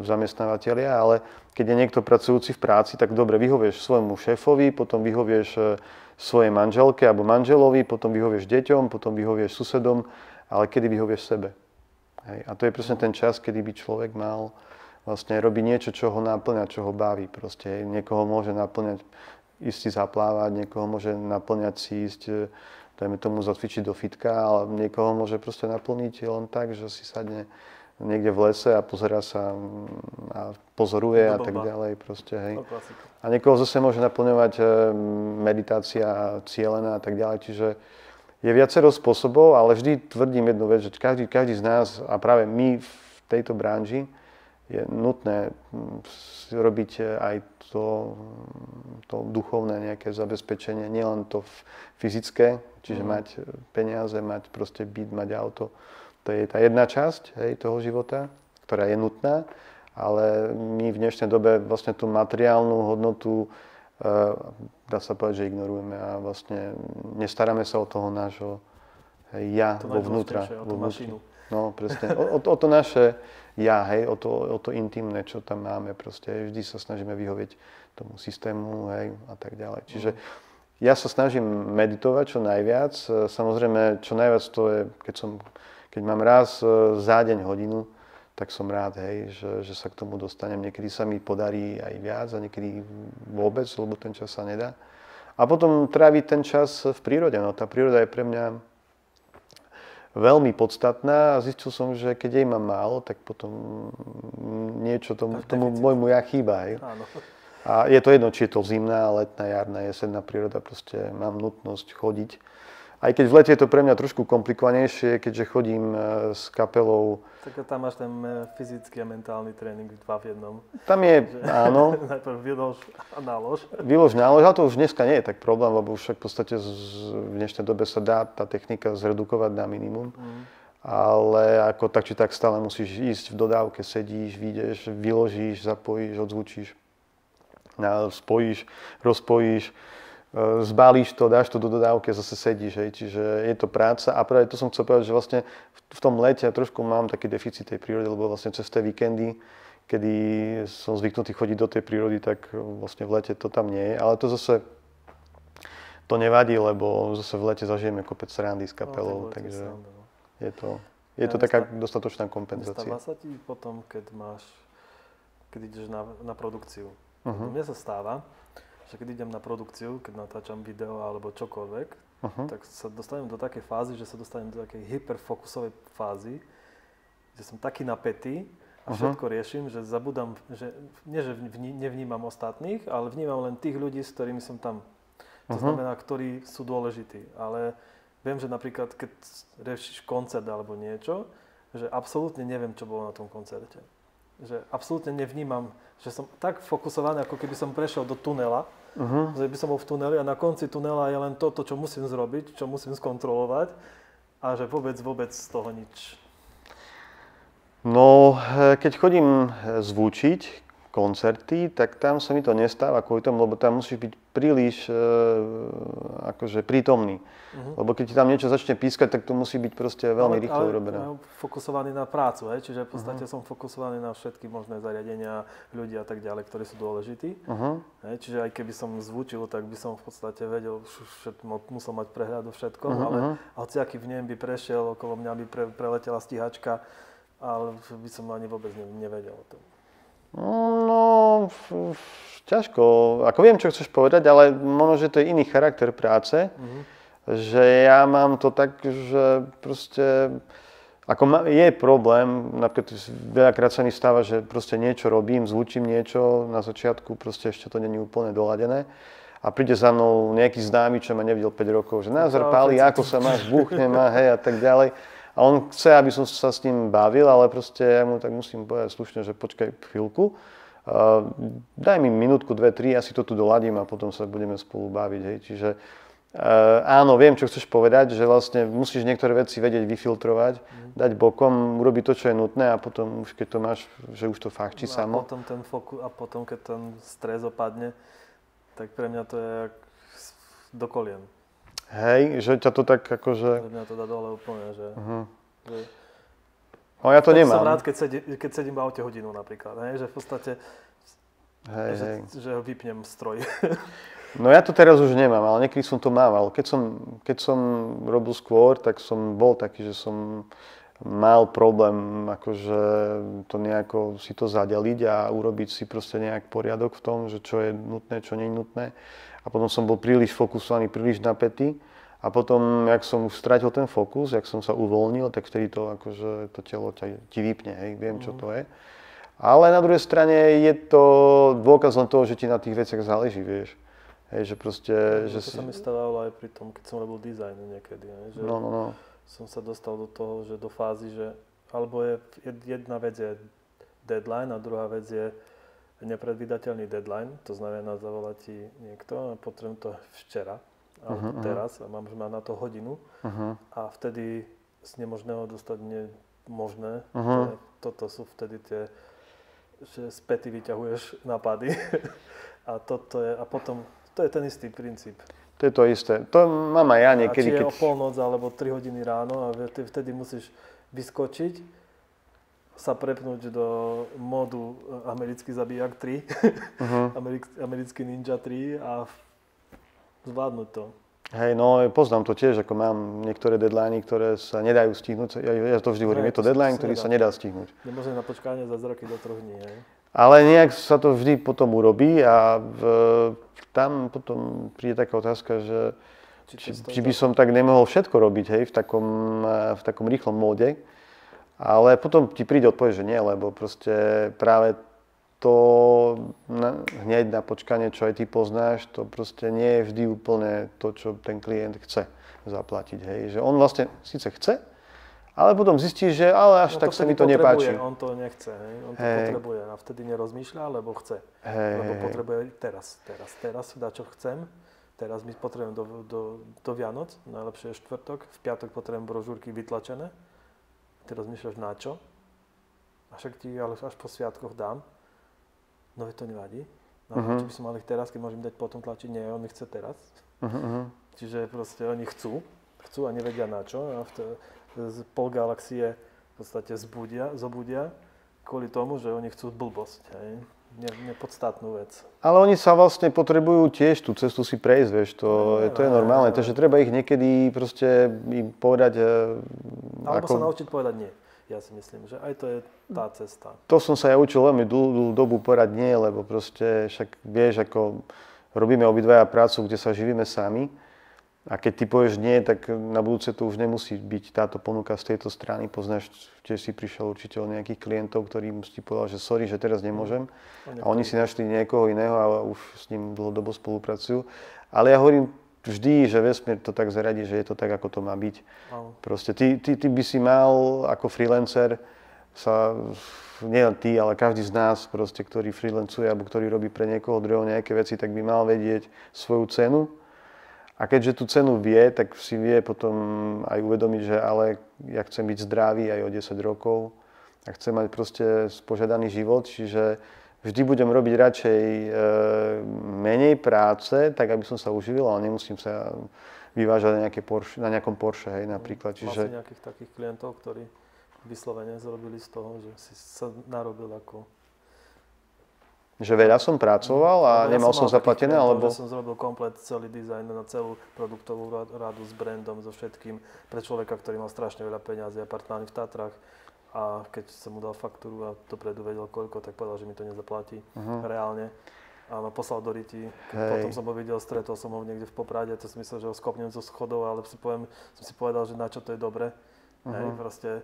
A: zamestnávateľia, ale keď je niekto pracujúci v práci, tak dobre, vyhovieš svojmu šéfovi, potom vyhovieš svojej manželke alebo manželovi, potom vyhovieš deťom, potom vyhovieš susedom, ale kedy vyhovieš sebe. Hej, a to je presne ten čas, kedy by človek mal vlastne robiť niečo, čo ho naplňa, čo ho baví. Proste niekoho môže naplňať ísť si zaplávať, niekoho môže naplňať si ísť, dajme tomu zacvičiť do fitka, ale niekoho môže proste naplniť len tak, že si sadne niekde v lese a pozerá sa a pozoruje a tak ďalej proste, hej. A niekoho zase môže naplňovať meditácia cielená a tak ďalej, čiže je viacero spôsobov, ale vždy tvrdím jednu vec, že každý z nás a práve my v tejto branži je nutné robiť aj to duchovné nejaké zabezpečenie, nielen to fyzické, čiže mať peniaze, mať proste byt, mať auto. To je tá jedna časť, hej, toho života, ktorá je nutná, ale my v dnešnej dobe vlastne tú materiálnu hodnotu, dá sa povedať, že ignorujeme a vlastne nestaráme sa o toho nášho ja vo vnútra.
B: O tú mašinu.
A: No, presne. O to naše ja, hej, o to intimné, čo tam máme. Proste vždy sa snažíme vyhovieť tomu systému, hej, a tak ďalej. Čiže ja sa snažím meditovať čo najviac. Samozrejme, čo najviac to je, keď mám raz za deň hodinu, tak som rád, hej, že sa k tomu dostanem. Niekedy sa mi podarí aj viac a niekedy vôbec, lebo ten čas sa nedá. A potom tráviť ten čas v prírode. No, tá príroda je pre mňa veľmi podstatná a zistil som, že keď jej mám málo, tak potom niečo tomu môjmu ja chýba. Hej.
B: Áno.
A: A je to jedno, či je to zimná, letná, jarná, jesenná príroda, proste mám nutnosť chodiť. Aj keď v lete je to pre mňa trošku komplikovanejšie, keďže chodím s kapelou.
B: Tak tam máš ten fyzický a mentálny tréning dva v jednom.
A: Tam je, áno.
B: Najprv vylož a nálož.
A: Vylož, nálož, ale to už dneska nie je tak problém, lebo už v podstate v dnešnej dobe sa dá tá technika zredukovať na minimum. Ale ako tak či tak stále musíš ísť v dodávke, sedíš, vyjdeš, vyložíš, zapojíš, odzvučíš, spojíš, rozpojíš. Zbalíš to, dáš to do dodávky a zase sedíš, hej. Čiže je to práca a práve to som chcel povedať, že vlastne v tom lete ja trošku mám taký deficit tej prírody, lebo vlastne cez tie víkendy, kedy som zvyknutý chodiť do tej prírody, tak vlastne v lete to tam nie je, ale to zase to nevadí, lebo zase v lete zažijeme kopec srandy s kapelou, takže je to taká dostatočná kompenzácia.
B: Nestáva sa ti potom, keď ideš na produkciu? Mne sa stáva, že keď idem na produkciu, keď natáčam video alebo čokoľvek, tak sa dostanem do takej fázy, že sa dostanem do takej hyperfokusovej fázy, že som taký napätý a všetko riešim, že zabudám, že nevnímam ostatných, ale vnímam len tých ľudí, s ktorými som tam. To znamená, ktorí sú dôležití. Ale viem, že napríklad, keď riešiš koncert alebo niečo, že absolútne neviem, čo bolo na tom koncerte. Že absolútne nevnímam, že som tak fokusovaný, ako keby som prešiel do tunela, že by som bol v tuneli a na konci tunela je len to, čo musím zrobiť, čo musím skontrolovať a že vôbec z toho nič.
A: No, keď chodím zvučiť koncerty, tak tam sa mi to nestáva kvôli tomu, lebo tam musíš byť príliš akože prítomný. Lebo keď ti tam niečo začne pískať, tak to musí byť proste veľmi rýchlo urobené.
B: Ale fokusovaný na prácu, čiže v podstate som fokusovaný na všetky možné zariadenia, ľudí a tak ďalej, ktorí sú dôležití. Čiže aj keby som zvučil, tak by som v podstate vedel, musel mať prehľad o všetkom, ale hociaký v nem by prešiel, okolo mňa by preletela stíhačka, ale by som ani vôbec nevedel o tom.
A: No, ťažko. Ako viem, čo chceš povedať, ale možno, že to je iný charakter práce. Že ja mám to tak, že proste, je problém, napríklad veľakrát sa mi stáva, že proste niečo robím, zvučím niečo, na začiatku proste ešte to není úplne doladené a príde za mnou nejaký známy, čo ma nevidel 5 rokov, že názor Páli, ako sa máš, buchne ma, hej a tak ďalej. A on chce, aby som sa s ním bavil, ale proste ja mu tak musím povedať slušne, že počkaj chvíľku, daj mi minútku, 2, 3, ja si to tu doladím a potom sa budeme spolu baviť, hej, čiže áno, viem, čo chceš povedať, že vlastne musíš niektoré veci vedieť vyfiltrovať, dať bokom, urobiť to, čo je nutné a potom už keď to máš, že už to fachčí samo.
B: A potom, keď ten stres opadne, tak pre mňa to je jak do kolien.
A: Hej, že ťa to tak akože...
B: Pre mňa to dá dole úplne, že...
A: No ja to nemám.
B: Som rád, keď sedím v aute hodinu napríklad, že v podstate... Že vypnem stroj.
A: No ja to teraz už nemám, ale niekedy som to mával. Keď som robil skôr, tak som bol taký, že som mal problém akože to nejako si to zadeliť a urobiť si proste nejak poriadok v tom, že čo je nutné, čo nie je nutné. A potom som bol príliš fokusovaný, príliš napätý. A potom, jak som už stratil ten fokus, jak som sa uvoľnil, tak vtedy to akože to telo ti vypne, hej, viem, čo to je. Ale na druhej strane je to dôkaz len toho, že ti na tých veciach záleží, vieš. Hej, že proste...
B: To sa mi stávalo aj pri tom, keď som robil dizajn niekedy, že som sa dostal do toho, že do fázy, že alebo jedna vec je deadline a druhá vec je nepredvídateľný deadline, to znamená zavolať ti niekto a potrebujem to včera, alebo teraz a mám na to hodinu a vtedy z nemožného dostať nemožné. Toto sú vtedy tie, že späty vyťahuješ nápady a potom to je ten istý princíp.
A: To je to isté. To mám aj ja niekedy.
B: A či je o polnoc alebo 3 hodiny ráno a vtedy musíš vyskočiť, sa prepnúť do módu americký zabijak 3, americký ninja 3 a zvládnuť to.
A: Hej, no poznám to tiež, ako mám niektoré deadliny, ktoré sa nedajú stihnúť. Ja to vždy hovorím, je to deadline, ktorý sa nedá stihnúť.
B: Nemôže na počkanie za zroky do 3 dní, hej?
A: Ale nejak sa to vždy potom urobí a tam potom príde taká otázka, že či by som tak nemohol všetko robiť, hej, v takom rýchlom móde. Ale potom ti príde odpoveď, že nie, lebo proste práve to hneď na počkanie, čo aj ty poznáš, to proste nie je vždy úplne to, čo ten klient chce zaplatiť. Hej. Že on vlastne síce chce, ale potom zistí, že ale až tak sa mi to nepáči.
B: On to nechce, hej. On to potrebuje a vtedy nerozmýšľa, lebo chce. Lebo potrebuje teraz dá čo chcem. Teraz my potrebujem do Vianoc, najlepšie je štvrtok, v piatok potrebujem brožúrky vytlačené. Ty rozmýšľaš na čo? A však ti ale až po sviatkoch dám. No to nevadí. No, či by som mal ich teraz, keď môžem dať potom tlačiť? Nie, on ich chce teraz. Čiže proste oni chcú a nevedia na čo. A pol galaxie v podstate zobudia kvôli tomu, že oni chcú blbosť. Hej? nepodstatnú vec.
A: Ale oni sa vlastne potrebujú tiež tú cestu si prejsť, vieš, to je normálne. Takže treba ich niekedy proste im povedať...
B: Alebo sa naučiť povedať nie. Ja si myslím, že aj to je tá cesta.
A: To som sa ja učil veľmi dlhú dobu povedať nie, lebo proste však vieš, ako robíme obidvaja prácu, kde sa živíme sami. A keď ty povieš nie, tak na budúce to už nemusí byť táto ponuka z tejto strany. Poznáš, tiež si prišiel určite od nejakých klientov, ktorým si povedal, že sorry, že teraz nemôžem. A oni si našli niekoho iného a už s ním dlhodobo spolupracujú. Ale ja hovorím vždy, že vesmír to tak zaradí, že je to tak, ako to má byť. Proste ty by si mal ako freelancer sa, nie len ty, ale každý z nás, proste, ktorý freelancuje alebo ktorý robí pre niekoho druhého nejaké veci, tak by mal vedieť svoju cenu. A keďže tú cenu vie, tak si vie potom aj uvedomiť, že ale ja chcem byť zdravý aj o 10 rokov a chcem mať proste spožiadaný život, čiže vždy budem robiť radšej menej práce, tak aby som sa uživil, ale nemusím sa vyvážať na nejakom Porsche, hej, napríklad.
B: Čiže... Máš nejakých takých klientov, ktorí vyslovene zrobili z toho, že si sa narobil ako...
A: Že veľa som pracoval a nemal som zaplatené, alebo...
B: Že som zrobil komplet celý dizajn na celú produktovú radu s brandom, so všetkým pre človeka, ktorý mal strašne veľa peňazí, apartmány v Tatrách. A keď som mu dal faktúru a dopredu vedel koľko, tak povedal, že mi to nezaplatí reálne. A ma poslal do ryti. Potom som ho videl, stretol som ho niekde v Poprade, to som myslel, že ho skopnem zo schodov, ale som si povedal, že na čo to je dobre. Hej, proste.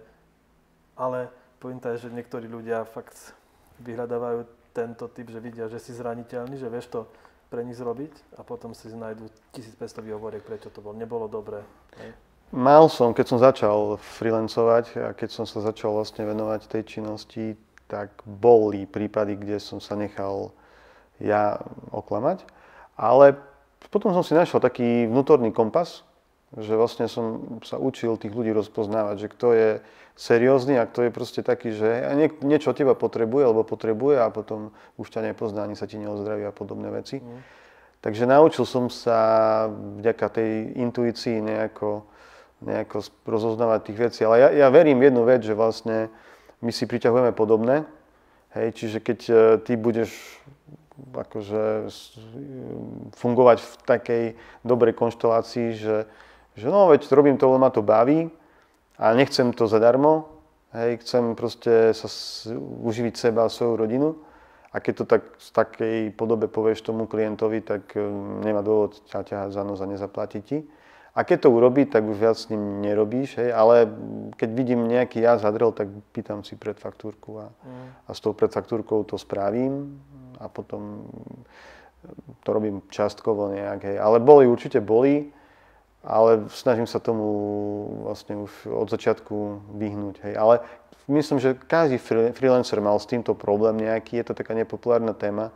B: Ale pointa je, že niektorí ľudia fakt vyhľadávajú tento typ, že vidia, že si zraniteľný, že vieš to pre nich zrobiť a potom si nájdú 1500 výhovoriek, prečo to nebolo dobré. Hej.
A: Mal som, keď som začal freelancovať a keď som sa začal vlastne venovať tej činnosti, tak boli prípady, kde som sa nechal ja oklamať, ale potom som si našiel taký vnútorný kompas, že vlastne som sa učil tých ľudí rozpoznávať, že kto je seriózny a kto je proste taký, že niečo od teba potrebuje, alebo potrebuje a potom už ťa nepozná, ani sa ti neozdraví a podobné veci. Takže naučil som sa vďaka tej intuícii nejako rozoznávať tých vecí. Ale ja verím v jednu vec, že vlastne my si priťahujeme podobné. Hej, čiže keď ty budeš akože fungovať v takej dobrej konštelácii, že no veď robím to, len ma to baví a nechcem to zadarmo, hej, chcem proste sa uživiť seba a svoju rodinu a keď to tak v takej podobe povieš tomu klientovi, tak nemá dôvod ťa ťahať za nos a nezaplatiť ti. A keď to urobí, tak už viac s ním nerobíš, hej, ale keď vidím nejaký zadrel, tak pýtam si predfaktúrku a s tou predfaktúrkou to spravím a potom to robím čiastkovo nejak, hej. Ale určite boli, ale snažím sa tomu vlastne už od začiatku vyhnúť, hej. Ale myslím, že každý freelancer mal s týmto problém nejaký, je to taká nepopulárna téma.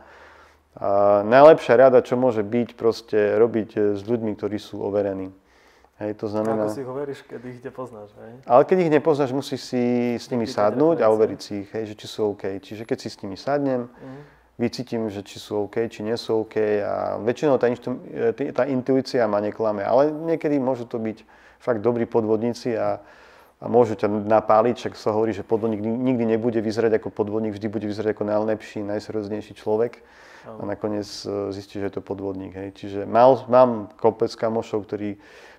A: A najlepšia rada, čo môže byť, proste robiť s ľuďmi, ktorí sú overení. Hej, to znamená...
B: Ako si ich overíš, keď ich nepoznáš, hej?
A: Ale keď ich nepoznáš, musíš si s nimi sadnúť a overiť si ich, hej, že či sú OK. Čiže keď si s nimi sadnem, vycítim, že či sú OK, či nie sú OK a väčšinou tá intuícia ma neklame, ale niekedy môžu to byť fakt dobrí podvodníci a môžu ťa napáliť, však sa hovorí, že podvodník nikdy nebude vyzerať ako podvodník, vždy bude vyzerať ako najlepší, najserióznejší človek a nakoniec zistí, že je to podvodník. Hej. Čiže mám kopec kamošov, ktorí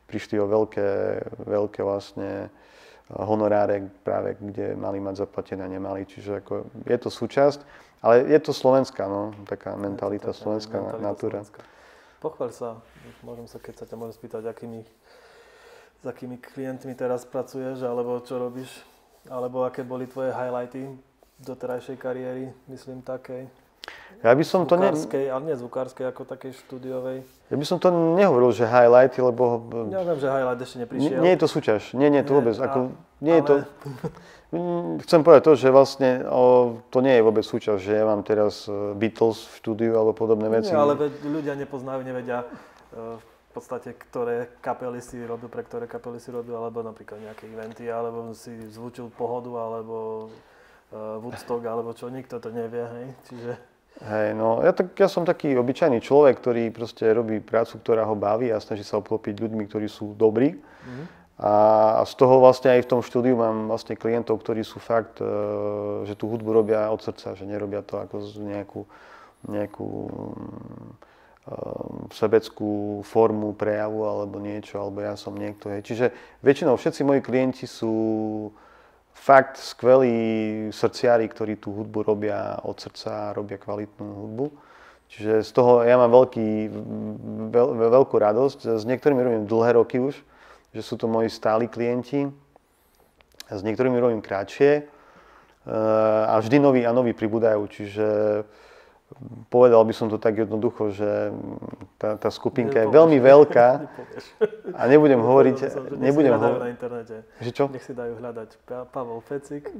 A: prišli o veľké vlastne honoráre práve, kde mali mať zaplatené a nemali. Čiže ako, je to súčasť, ale je to slovenská, no, taká mentalita, slovenská natúra.
B: Pochváľ sa, keď sa ťa môžem spýtať, s akými klientmi teraz pracuješ, alebo čo robíš, alebo aké boli tvoje highlighty doterajšej kariéry, myslím takej.
A: Ja by som
B: zvukárskej, ale nie zvukárskej, ako takej štúdiovej.
A: Ja by som to nehovoril, že highlighty, lebo...
B: Ja viem, že highlight ešte neprišiel.
A: Nie je to súťaž, nie to vôbec. Chcem povedať to, že vlastne to nie je vôbec súťaž, že ja mám teraz Beatles v štúdiu alebo podobné veci.
B: Nie, ale ľudia nepoznajú, nevedia v podstate, ktoré kapely si robil, pre ktoré kapely si robil, alebo napríklad nejaké eventy, alebo si zvučil Pohodu, alebo Woodstock, alebo čo, nikto to nevie, hej, čiže...
A: Hej, no ja som taký obyčajný človek, ktorý proste robí prácu, ktorá ho baví a snaží sa obklopiť ľuďmi, ktorí sú dobrí. A z toho vlastne aj v tom štúdiu mám vlastne klientov, ktorí sú fakt, že tú hudbu robia od srdca, že nerobia to ako nejakú sebeckú formu prejavu alebo niečo, alebo ja som niekto. Hej. Čiže väčšinou všetci moji klienti sú fakt skvelí srdciári, ktorí tú hudbu robia od srdca, robia kvalitnú hudbu. Čiže z toho ja mám veľkú radosť. S niektorými robím dlhé roky už, že sú to moji stáli klienti. S niektorými robím kratšie a vždy noví a noví pribúdajú. Čiže povedal by som to tak jednoducho, že tá skupinka je veľmi veľká a nebudem hovoriť...
B: Na internete.
A: Že čo?
B: Nech si dajú hľadať Pavol Fecik.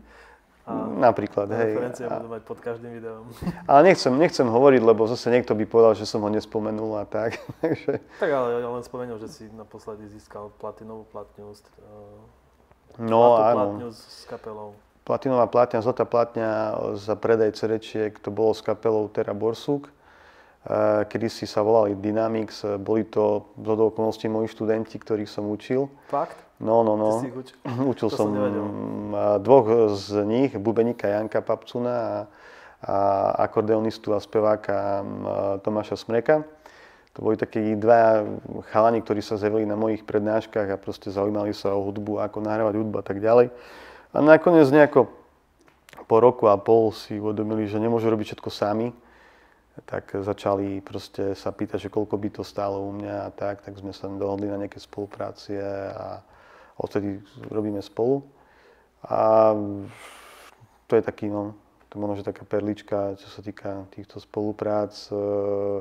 A: Napríklad, hej.
B: Referencie budú mať pod každým videom.
A: Ale nechcem hovoriť, lebo zase niekto by povedal, že som ho nespomenul a tak.
B: Tak ale ja len spomenul, že si naposledy získal platinovú platňu s kapelou.
A: Platinová platňa, zlatá platňa za predaj CD-čiek, to bolo s kapelou Terra Borsuk. Kedysi sa volali Dynamics, boli to zhodou okolností moji študenti, ktorých som učil.
B: Fakt?
A: No.
B: Ty si ich učil?
A: Učil som dvoch z nich, bubeníka Janka Papcuna a akordeonistu a speváka Tomáša Smreka. To boli takí dva chalani, ktorí sa zjavili na mojich prednáškach a proste zaujímali sa o hudbu, ako nahrávať hudbu a tak ďalej. A nakoniec nejako po roku a pol si uvedomili, že nemôžu robiť všetko sami. Tak začali proste sa pýtať, že koľko by to stálo u mňa a tak sme sa dohodli na nejaké spoluprácie a odtedy robíme spolu. A to je taký, to možno, že taká perlička, čo sa týka týchto spoluprác.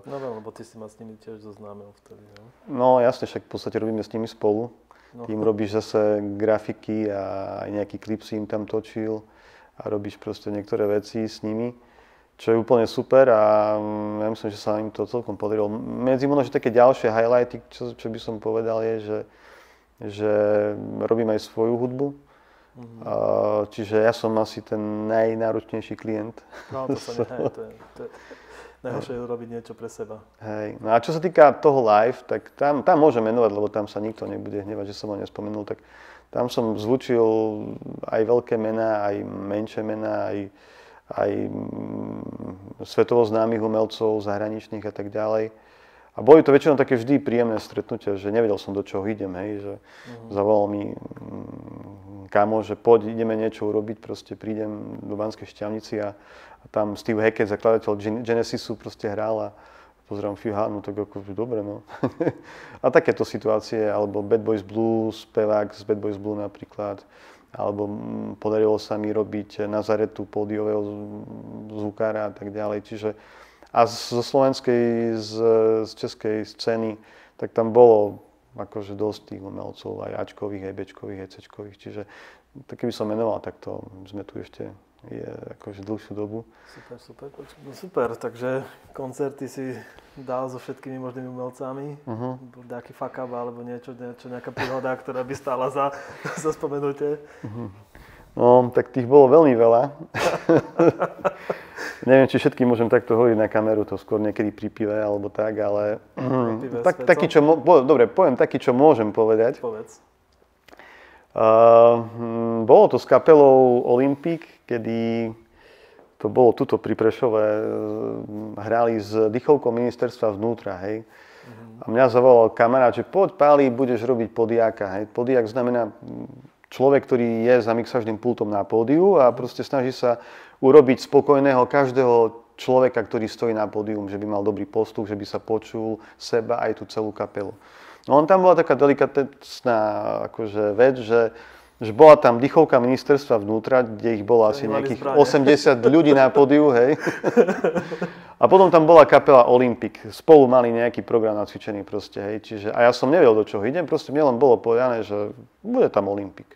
B: No lebo ty si ma s nimi tiež zoznámil vtedy, no?
A: No jasne, však v podstate robíme s nimi spolu. Ty im robíš zase grafiky a aj nejaký klip si im tam točil a robíš proste niektoré veci s nimi, čo je úplne super a ja myslím, že sa im to celkom podarilo. Medzi možno, že také ďalšie highlighty, čo by som povedal, je, že robím aj svoju hudbu. Čiže ja som asi ten najnáročnejší klient.
B: No to sa nechaj, to je najhoršie robiť niečo pre seba.
A: Hej. No a čo sa týka toho live, tak tam môžem menovať, lebo tam sa nikto nebude hnevať, že som ho nespomenul, tak tam som zvučil aj veľké mená, aj menšie mená, aj svetovo známych umelcov, zahraničných a tak ďalej. A boli to väčšinou také vždy príjemné stretnutia, že nevedel som, do čoho idem, hej, že zavolal mi kámo, že poď, ideme niečo urobiť, proste prídem do Banskej Štiavnici a tam Steve Hackett, zakladateľ Genesisu, proste hral a pozerám fíha, no tak ako, dobre, no. A takéto situácie, alebo Bad Boys Blues, spevák z Bad Boys Blues napríklad, alebo podarilo sa mi robiť Nazaretu, pódiového zvukára a tak ďalej, čiže a zo slovenskej, z českej scény, tak tam bolo akože dosť tých umelcov, aj Ačkových, aj Bčkových, aj Cčkových, čiže tak keby som menoval, tak to sme tu ešte je akože dlhšiu dobu.
B: Super, no super, takže koncerty si dal so všetkými možnými umelcami, nejaký fuck up alebo niečo, nejaká príhoda, ktorá by stála za spomenutie.
A: No, tak tých bolo veľmi veľa. Neviem, či všetky môžem takto hovoriť na kameru, to skôr niekedy pri pive alebo tak, ale taký, čo dobre, poviem taký, čo môžem povedať.
B: Povedz.
A: Bolo to s kapelou Olympic, kedy to bolo tuto pri Prešove, hrali s dýchovkou ministerstva vnútra, hej. A mňa zavolal kamarát, že poď Páli, budeš robiť podiáka, hej. Podiák znamená človek, ktorý je za mixážnym pultom na pódiu a proste snaží sa urobiť spokojného každého človeka, ktorý stojí na pódium, že by mal dobrý postup, že by sa počul seba aj tú celú kapelu. No on tam bola taká delikatná akože vec, že bola tam dýchovka ministerstva vnútra, kde ich bolo asi nejakých 80 ľudí na pódiu, hej. A potom tam bola kapela Olympic. Spolu mali nejaký program nacvičený proste, hej. Čiže, a ja som nevedel, do čoho idem, proste mne len bolo povedané, že bude tam Olympic.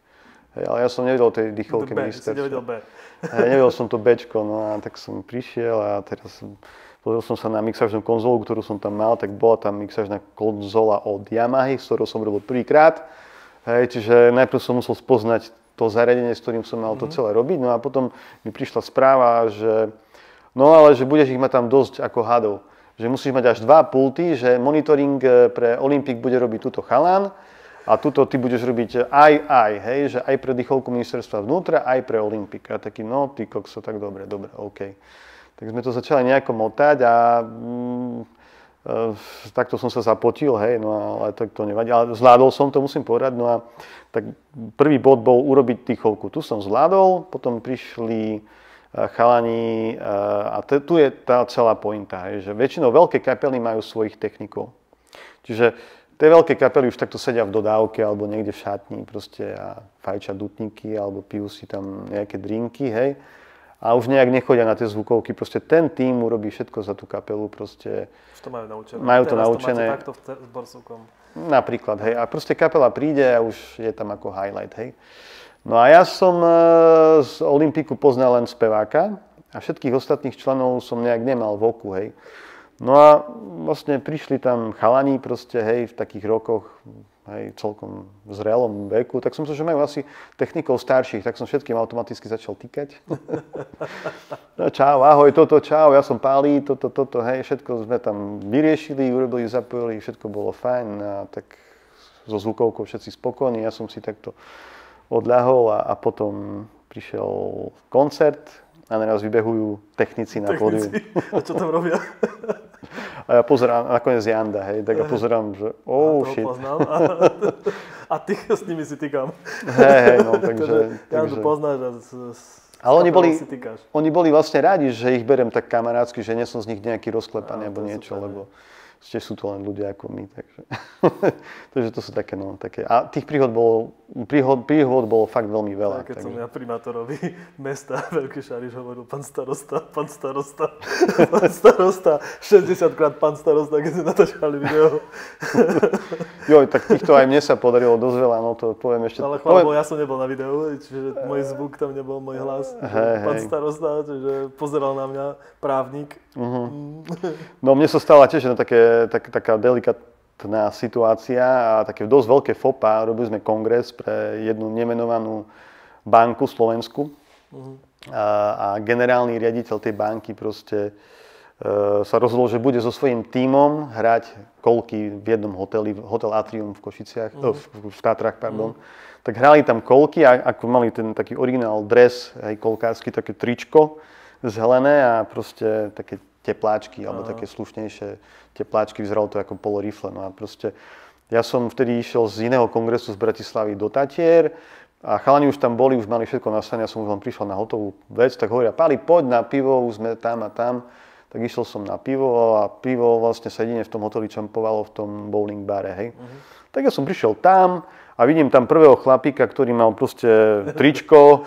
A: Hej, ale ja som nevedel o tej dýchovke ministerstva. Hej, nevedel som to Bčko, no a tak som prišiel a teraz pozrel som sa na mixážnu konzolu, ktorú som tam mal, tak bola tam mixážna konzola od Yamahy, s ktorou som robil prvýkrát. Hej, čiže najprv som musel spoznať to zariadenie, s ktorým som mal to celé robiť, no a potom mi prišla správa, že no ale že budeš ich mať tam dosť ako hadov, že musíš mať až 2 pulty, že monitoring pre Olympic bude robiť túto chalán A tuto ty budeš robiť aj, hej, že aj pre dýchovku ministerstva vnútra, aj pre Olympika. A taký, no, ty kokso, tak dobre, OK. Tak sme to začali nejako motať a takto som sa zapotil, hej, no ale to nevadí. Ale zvládol som to, musím povedať, no a tak prvý bod bol urobiť dýchovku. Tu som zvládol, potom prišli chalani a tu je tá celá pointa, hej, že väčšinou veľké kapely majú svojich technikov. Čiže tie veľké kapely už takto sedia v dodávke alebo niekde v šatni proste a fajčia dutníky alebo pijú si tam nejaké drinky, hej. A už nejak nechodia na tie zvukovky, proste ten tím urobí všetko za tú kapelu, proste.
B: Už to majú naučené.
A: Majú to naučené.
B: To máte takto s borsúkom.
A: Napríklad, hej. A proste kapela príde a už je tam ako highlight, hej. No a ja som z Olympiku poznal len speváka a všetkých ostatných členov som nejak nemal v oku, hej. No a vlastne prišli tam chalani proste, hej, v takých rokoch, hej, celkom v zrelom veku, tak som sa, že majú asi technikov starších, tak som všetkým automaticky začal týkať. No, čau, ahoj, toto, čau, ja som Páli, toto, hej, všetko sme tam vyriešili, urobili, zapojili, všetko bolo fajn a tak so zvukovkou všetci spokojní, ja som si takto odľahol a potom prišiel koncert a naraz vybehujú technici na pódium.
B: A čo tam robia?
A: A ja pozerám, nakoniec Janda, hej, tak ja pozerám, že shit.
B: A ty s nimi si týkam.
A: Hej, no, takže...
B: Jandu poznáš a
A: ale oni boli vlastne rádi, že ich berem tak kamarátsky, že nie som z nich nejaký rozklepaný alebo niečo, super, lebo tiež sú to len ľudia ako my, takže... takže to sú také, no, také... A tých príhod bolo fakt veľmi veľa.
B: Keď som ja primátorovi mesta Veľký Šariš hovoril pán starosta, 60-krát pán starosta, keď sme natáčali video.
A: Joj, tak týchto aj mne sa podarilo dosť veľa, no to poviem ešte...
B: Ale chvála Bohu, ja som nebol na videu, čiže môj zvuk tam nebol, môj hlas. Pán starosta, čiže pozeral na mňa právnik.
A: No mne sa stala tiež taká delikátna situácia a také dosť veľké fopa. Robili sme kongres pre jednu nemenovanú banku Slovensku a generálny riaditeľ tej banky proste sa rozhodol, že bude so svojím tímom hrať kolky v jednom hoteli, Hotel Atrium v Košiciach, v Tatrách, pardon. Tak hrali tam kolky a ako mali ten taký originál dres, aj kolkársky, také tričko zelené a proste také tepláčky, alebo také slušnejšie tepláčky, vyzeralo to ako polorifle. No a proste ja som vtedy išiel z iného kongresu z Bratislavy do Tatier a chalani už tam boli, už mali všetko nastavené, ja som už len prišiel na hotovú vec, tak hovoria, Páli, poď na pivo, už sme tam a tam. Tak išiel som na pivo a pivo vlastne sa jedine v tom hoteli čampovalo v tom bowling bare, hej. Tak ja som prišiel tam a vidím tam prvého chlapíka, ktorý mal proste tričko,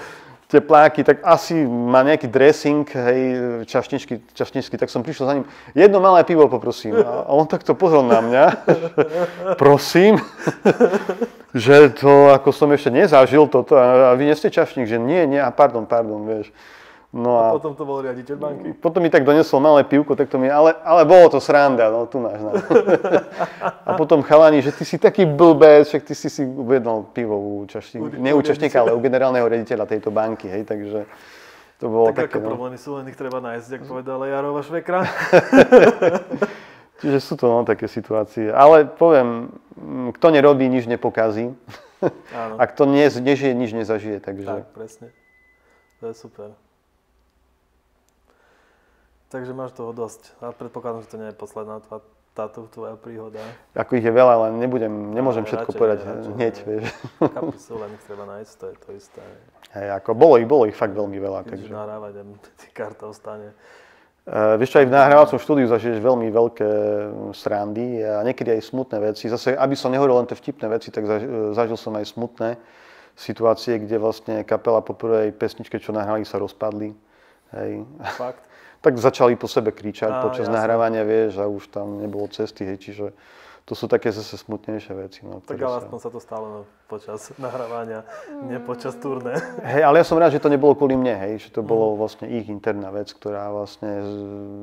A: tepláky, tak asi má nejaký dressing, hej, čašničky, tak som prišiel za ním. Jedno malé pivo poprosím. A on takto pozrel na mňa, prosím, že to ako som ešte nezažil toto a vy nie ste čašník, že nie, a pardon, vieš. No
B: a potom to bol riaditeľ banky.
A: Potom mi tak donesol malé pivko, tak to mi, ale bolo to sranda, no tu máš. No. A potom chalani, že ty si taký blbec, však ty si uvedol pivo u čašníka, nie u čašníka, ale u generálneho riaditeľa tejto banky, hej, takže to bolo
B: tak
A: také.
B: Tak ako problémy sú, len ich treba nájsť, ako povedala Jarova švekra.
A: Čiže sú to také situácie, ale poviem, kto nerobí, nič nepokazí. Áno. A kto nežije, nič nezažije, takže.
B: Tak, presne. To je super. Takže máš toho dosť. A predpokladám, že to nie je posledná táto tvoja príhoda.
A: Ako ich je veľa, ale nemôžem všetko povedať hneď, vieš.
B: Kapy sú, len ich treba nájsť, to je to isté.
A: Hej, ako bolo ich fakt veľmi veľa.
B: Keď takže nahrávať a ti karta ostane.
A: Vieš čo, aj v nahrávacom štúdiu zažiješ veľmi veľké srandy a niekedy aj smutné veci. Zase, aby som nehovoril len tie vtipné veci, tak zažil som aj smutné situácie, kde vlastne kapela po prvej pesničke, čo nahrali, sa rozpadli. Hej.
B: Fakt?
A: Tak začali po sebe kričať počas nahrávania, vieš, a už tam nebolo cesty, hej, čiže to sú také zase smutnejšie veci. No,
B: tak ale aspoň sa to stalo počas nahrávania, nie počas turné.
A: Hej, ale ja som rád, že to nebolo kvôli mne, hej, že to bolo vlastne ich interná vec, ktorá vlastne,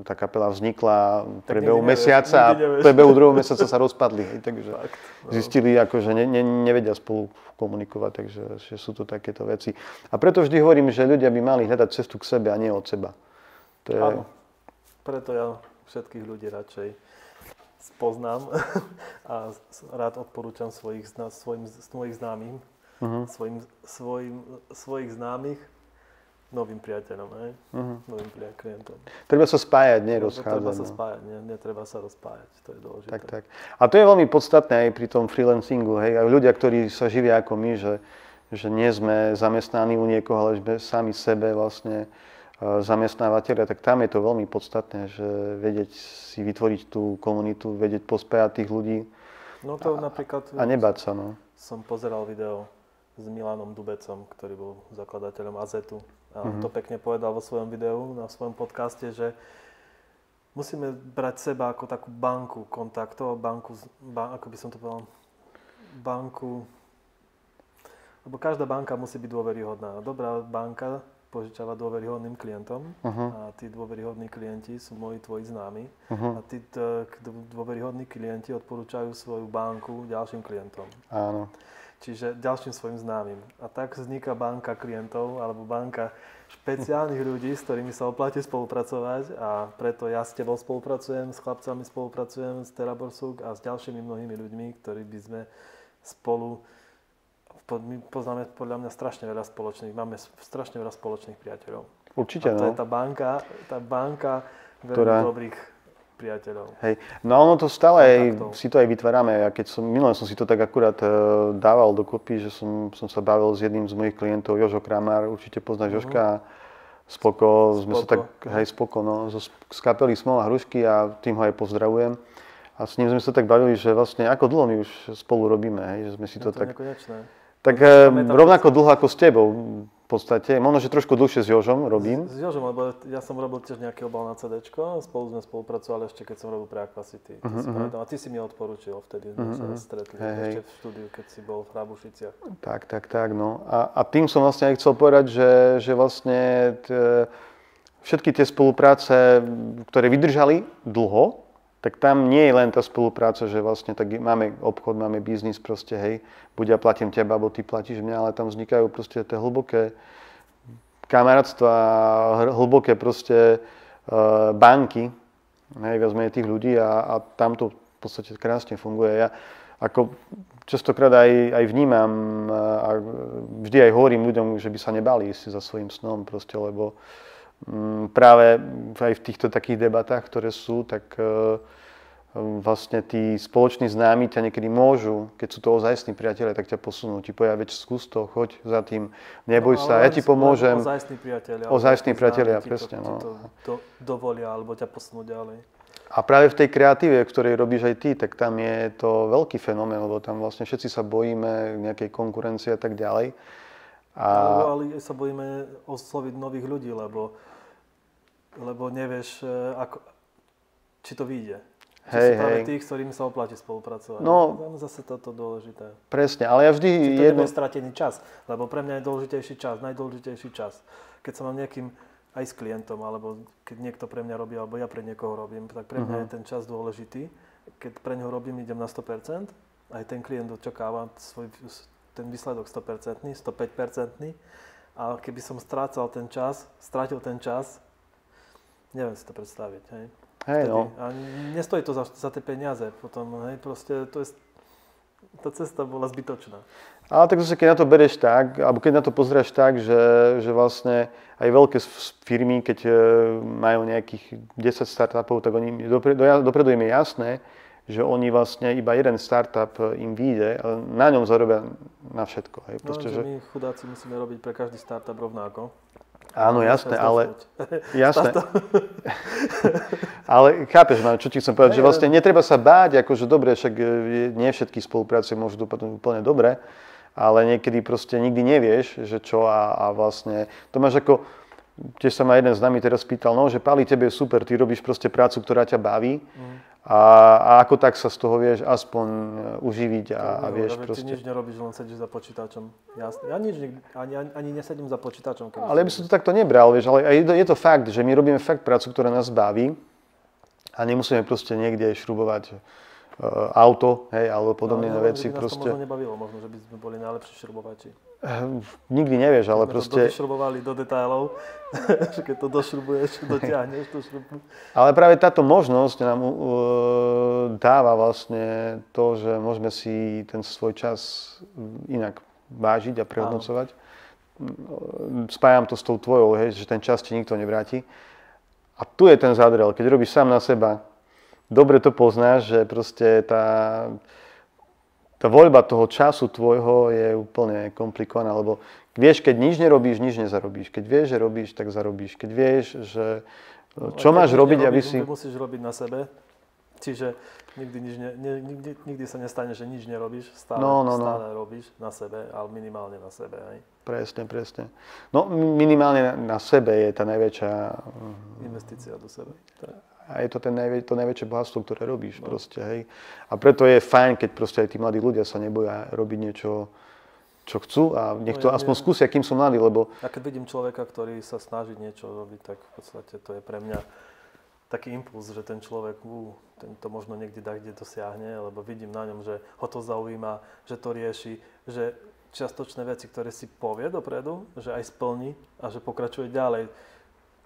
A: tá kapela vznikla v priebehu mesiaca a v priebehu druhého mesiaca sa rozpadli, hej, takže zistili, ako, že nevedia spolu komunikovať, takže že sú to takéto veci. A preto vždy hovorím, že ľudia by mali hľadať cestu k sebe a nie od seba.
B: Áno, preto ja všetkých ľudí radšej spoznám a rád odporúčam svojich známym, svojich známych novým priateľom, novým klientom.
A: Treba sa spájať, nie rozchádzať.
B: Treba sa spájať, netreba sa rozpájať, to je dôležité.
A: Tak. A to je veľmi podstatné aj pri tom freelancingu, hej, aj ľudia, ktorí sa živia ako my, že nie sme zamestnaní u niekoho, ale sme sami sebe vlastne zamestnávateľia, tak tam je to veľmi podstatné, že vedieť si vytvoriť tú komunitu, vedieť pospájať tých ľudí
B: napríklad,
A: a nebáť sa. No.
B: Som pozeral video s Milanom Dubecom, ktorý bol zakladateľom AZETu. A to pekne povedal vo svojom videu, na svojom podcaste, že musíme brať seba ako takú banku kontaktov, ako by som to povedal, lebo každá banka musí byť dôveryhodná. Dobrá banka požičava dôveryhodným klientom a tí dôveryhodní klienti sú tvoji známi a tí dôveryhodní klienti odporúčajú svoju banku ďalším klientom.
A: Áno.
B: Čiže ďalším svojim známym. A tak vzniká banka klientov alebo banka špeciálnych ľudí, s ktorými sa oplatí spolupracovať a preto ja s tebou spolupracujem, s chlapcami spolupracujem, s Teraborsuk a s ďalšími mnohými ľuďmi, ktorí by sme spolu, my poznáme podľa mňa strašne veľa spoločných, máme strašne veľa spoločných priateľov.
A: Určite,
B: a to je tá banka veľmi dobrých priateľov.
A: Hej. No ono to stále si to aj vytvárame. Ja minulé som si to tak akurát dával dokopy, že som sa bavil s jedným z mojich klientov, Jožo Kramár, určite poznáš Jožka, Spoko, sme sa tak, Spoko, no, z kapely Smola Hrušky a tým ho aj pozdravujem. A s ním sme sa tak bavili, že vlastne ako dlho my už spolu robíme, hej, že sme si to tak... Tak rovnako dlho ako s tebou. V podstate, možno, že trošku dlhšie s Jožom robím.
B: S Jožom, lebo ja som robil tiež nejaký obal na CDčko, spolu sme spolupracovali ešte, keď som robil pre Aquacity. A ty si mi odporúčil, vtedy sme sa stretli ešte v štúdiu, keď si bol v Hrabušiciach. Tak, no. A tým som vlastne aj chcel povedať, že vlastne všetky tie spolupráce, ktoré vydržali dlho, tak tam nie je len tá spolupráca, že vlastne tak máme obchod, máme biznis, proste hej, buď ja platím teba, alebo ty platíš mňa, ale tam vznikajú proste tie hlboké kamarátstva, hlboké proste banky, hej, viac menej tých ľudí a tam to v podstate krásne funguje. Ja ako častokrát aj vnímam a vždy aj hovorím ľuďom, že by sa nebali ísť za svojím snom proste, lebo práve aj v týchto takých debatách, ktoré sú, tak vlastne tí spoloční známi ťa niekedy môžu, keď sú to ozajstní priatelia, tak ťa posunú. Ti povedia, veď skús to, choď za tým, neboj sa, ja ti pomôžem. Ozajstní priatelia, presne. To dovolia, alebo ťa posunú ďalej.
A: A práve v tej kreatíve, v ktorej robíš aj ty, tak tam je to veľký fenomén, lebo tam vlastne všetci sa bojíme nejakej konkurencie a tak ďalej.
B: Ale sa bojíme osloviť nových ľudí, lebo nevieš, či to vyjde. Či sú práve tí, s ktorými sa oplatí spolupracovať. No, tam zase toto dôležité.
A: Presne, ale ja vždy...
B: Či to nebol stratený čas, lebo pre mňa je najdôležitejší čas. Keď sa mám nejakým aj s klientom, alebo keď niekto pre mňa robí, alebo ja pre niekoho robím, tak pre mňa je ten čas dôležitý. Keď pre neho robím, idem na 100%, aj ten klient očakáva ten výsledok 100%, 105%. A keby som strátil ten čas, neviem si to predstaviť. Hej.
A: No.
B: A nestojí to za tie peniaze. Potom, hej, proste tá cesta bola zbytočná.
A: Ale tak zase, keď na to bereš tak, alebo keď na to pozrieš tak, že vlastne aj veľké firmy, keď majú nejakých 10 startupov, tak oni dopredu im je jasné, že oni vlastne iba jeden startup im vyjde, ale na ňom zarobia na všetko. Hej. Proste,
B: že my chudáci musíme robiť pre každý startup rovnako.
A: Áno, jasné, ale... Jasné. Ale chápeš ma, čo ti chcem povedať, že vlastne netreba sa báť, akože dobre, však nie všetky spolupráce môžu dopadnúť úplne dobre, ale niekedy proste nikdy nevieš, že čo a vlastne... To máš ako... Tiež sa ma jeden z nami teraz pýtal, no, že Pali, tebe je super, ty robíš proste prácu, ktorá ťa baví. A ako tak sa z toho vieš aspoň uživiť a vieš proste...
B: Ty nič nerobíš, len sedíš za počítačom. Ja ani nesedím za počítačom.
A: Ale ja by som to takto nebral, vieš, ale je to fakt, že my robíme fakt prácu, ktorá nás baví a nemusíme proste niekde šrubovať auto, hej, alebo podobné veci.
B: Nás to možno nebavilo, možno, že by sme boli najlepší šrubovači.
A: Nikdy nevieš, ale
B: sme
A: proste...
B: to došrubovali do detailov, že keď to došrubuješ, dotiahneš do šrubu.
A: Ale práve táto možnosť nám dáva vlastne to, že môžeme si ten svoj čas inak vážiť a prehodnocovať. Spájam to s tou tvojou, hej, že ten čas ti nikto nevráti. A tu je ten zádrel, keď robíš sám na seba, dobre to poznáš, že proste tá voľba toho času tvojho je úplne komplikovaná, lebo vieš, keď nič nerobíš, nič nezarobíš. Keď vieš, že robíš, tak zarobíš. Keď vieš, že čo máš robiť, aby si...
B: Musíš robiť na sebe, čiže nikdy sa nestane, že nič nerobíš, stále robíš na sebe, ale minimálne na sebe. Aj.
A: Presne. No minimálne na sebe je tá najväčšia...
B: Investícia do seba.
A: A je to to najväčšie bohatstvo, ktoré robíš proste, hej. A preto je fajn, keď proste aj tí mladí ľudia sa neboja robiť niečo, čo chcú a nech to aspoň skúsia, kým sú mladí, lebo...
B: A keď vidím človeka, ktorý sa snaží niečo robiť, tak v podstate to je pre mňa taký impuls, že ten človek, ten to možno niekde kde dosiahne, lebo vidím na ňom, že ho to zaujíma, že to rieši, že čiastočné veci, ktoré si povie dopredu, že aj splní a že pokračuje ďalej,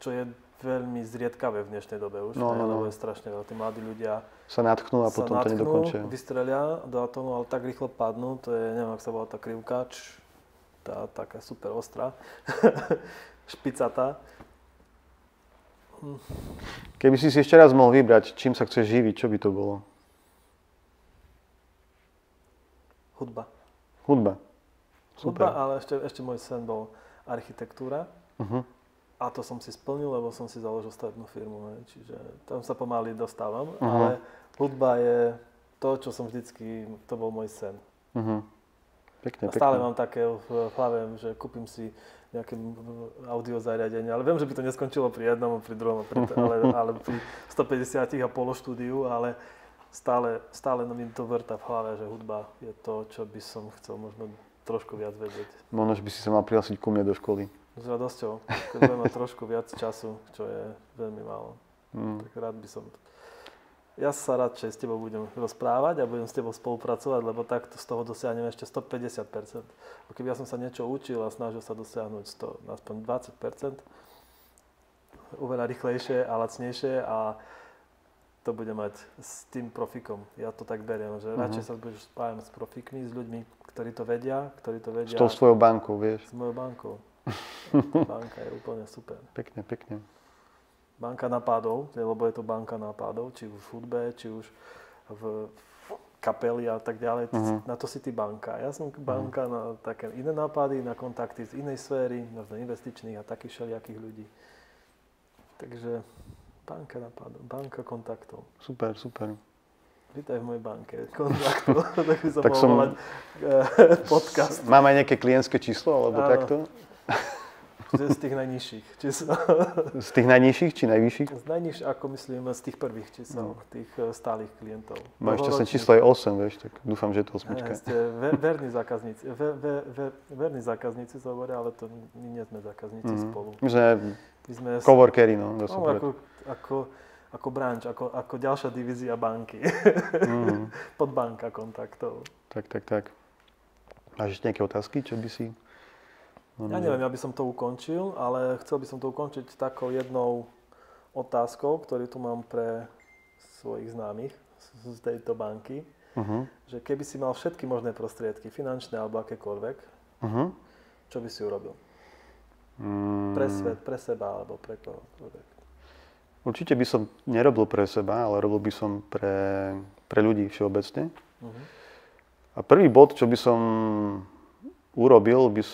B: čo je veľmi zriedkavé v dnešnej dobe už, lebo je strašne veľa. Tí mladí ľudia
A: sa natknú a potom to nedokončia.
B: Vystrelia do atómu, ale tak rýchlo padnú, to je, neviem, ak sa volá tá krivka, tá taká super ostrá, špicatá.
A: Keby si ešte raz mohol vybrať, čím sa chceš živiť, čo by to bolo?
B: Hudba.
A: Super.
B: Hudba, ale ešte môj sen bol architektúra. A to som si splnil, lebo som si založil stavebnú firmu, čiže tam sa pomaly dostávam, ale hudba je to, čo som vždycky, to bol môj sen.
A: Pekne.
B: Stále mám také v hlave, že kúpim si nejaké audio zariadenie, ale viem, že by to neskončilo pri jednom, pri druhom, ale pri 150 a pološtúdiu, ale stále mi to vrta v hlave, že hudba je to, čo by som chcel možno trošku viac vedieť.
A: Možno, že by si sa mal prihlásiť ku mne do školy.
B: S radosťou, keď budem mať trošku viac času, čo je veľmi málo. Tak rád by som... Ja sa radšej s tebou budem rozprávať a budem s tebou spolupracovať, lebo takto z toho dosiahnem ešte 150%. Keby ja som sa niečo učil a snažil sa dosiahnuť aspoň 20%, oveľa rýchlejšie a lacnejšie a to bude mať s tým profikom. Ja to tak beriem, že radšej sa budeš spájať s profikmi, s ľuďmi, ktorí to vedia. S
A: tou svojou bankou, vieš.
B: S mojou bankou. Banka je úplne super.
A: Pekne.
B: Banka nápadov, lebo je to banka nápadov, či už v hudbe, či už v kapeli a tak ďalej. Na to si ty banka. Ja som banka na také iné nápady, na kontakty z inej sféry, možno investičných a takých všelijakých ľudí. Takže banka nápadov, banka kontaktov.
A: Super.
B: Vítaj v mojej banke kontaktov. Tak by som mohol mať podcast.
A: Mám aj nejaké klientské číslo, alebo takto?
B: Z tých najnižších čísel.
A: Z tých najnižších či najvyšších?
B: Z najnižších, ako myslím, z tých prvých čísel, tých stálych klientov.
A: Moje šťastné číslo je 8, vieš, tak dúfam, že je to 8.
B: Ste verní zákazníci. Verní zákazníci sa hovoria, ale to my nie sme zákazníci spolu.
A: My sme coworkery,
B: ako branč, ako ďalšia divízia banky. Podbanka kontaktov.
A: Tak. Máš ešte nejaké otázky, čo by si...
B: Ja neviem, ja by som to ukončil, ale chcel by som to ukončiť takou jednou otázkou, ktorú tu mám pre svojich známych z tejto banky. Že keby si mal všetky možné prostriedky, finančné alebo akékoľvek, čo by si urobil? Pre svet, pre seba alebo pre kohokoľvek?
A: Určite by som nerobil pre seba, ale robil by som pre ľudí všeobecne. A prvý bod, čo by som urobil, by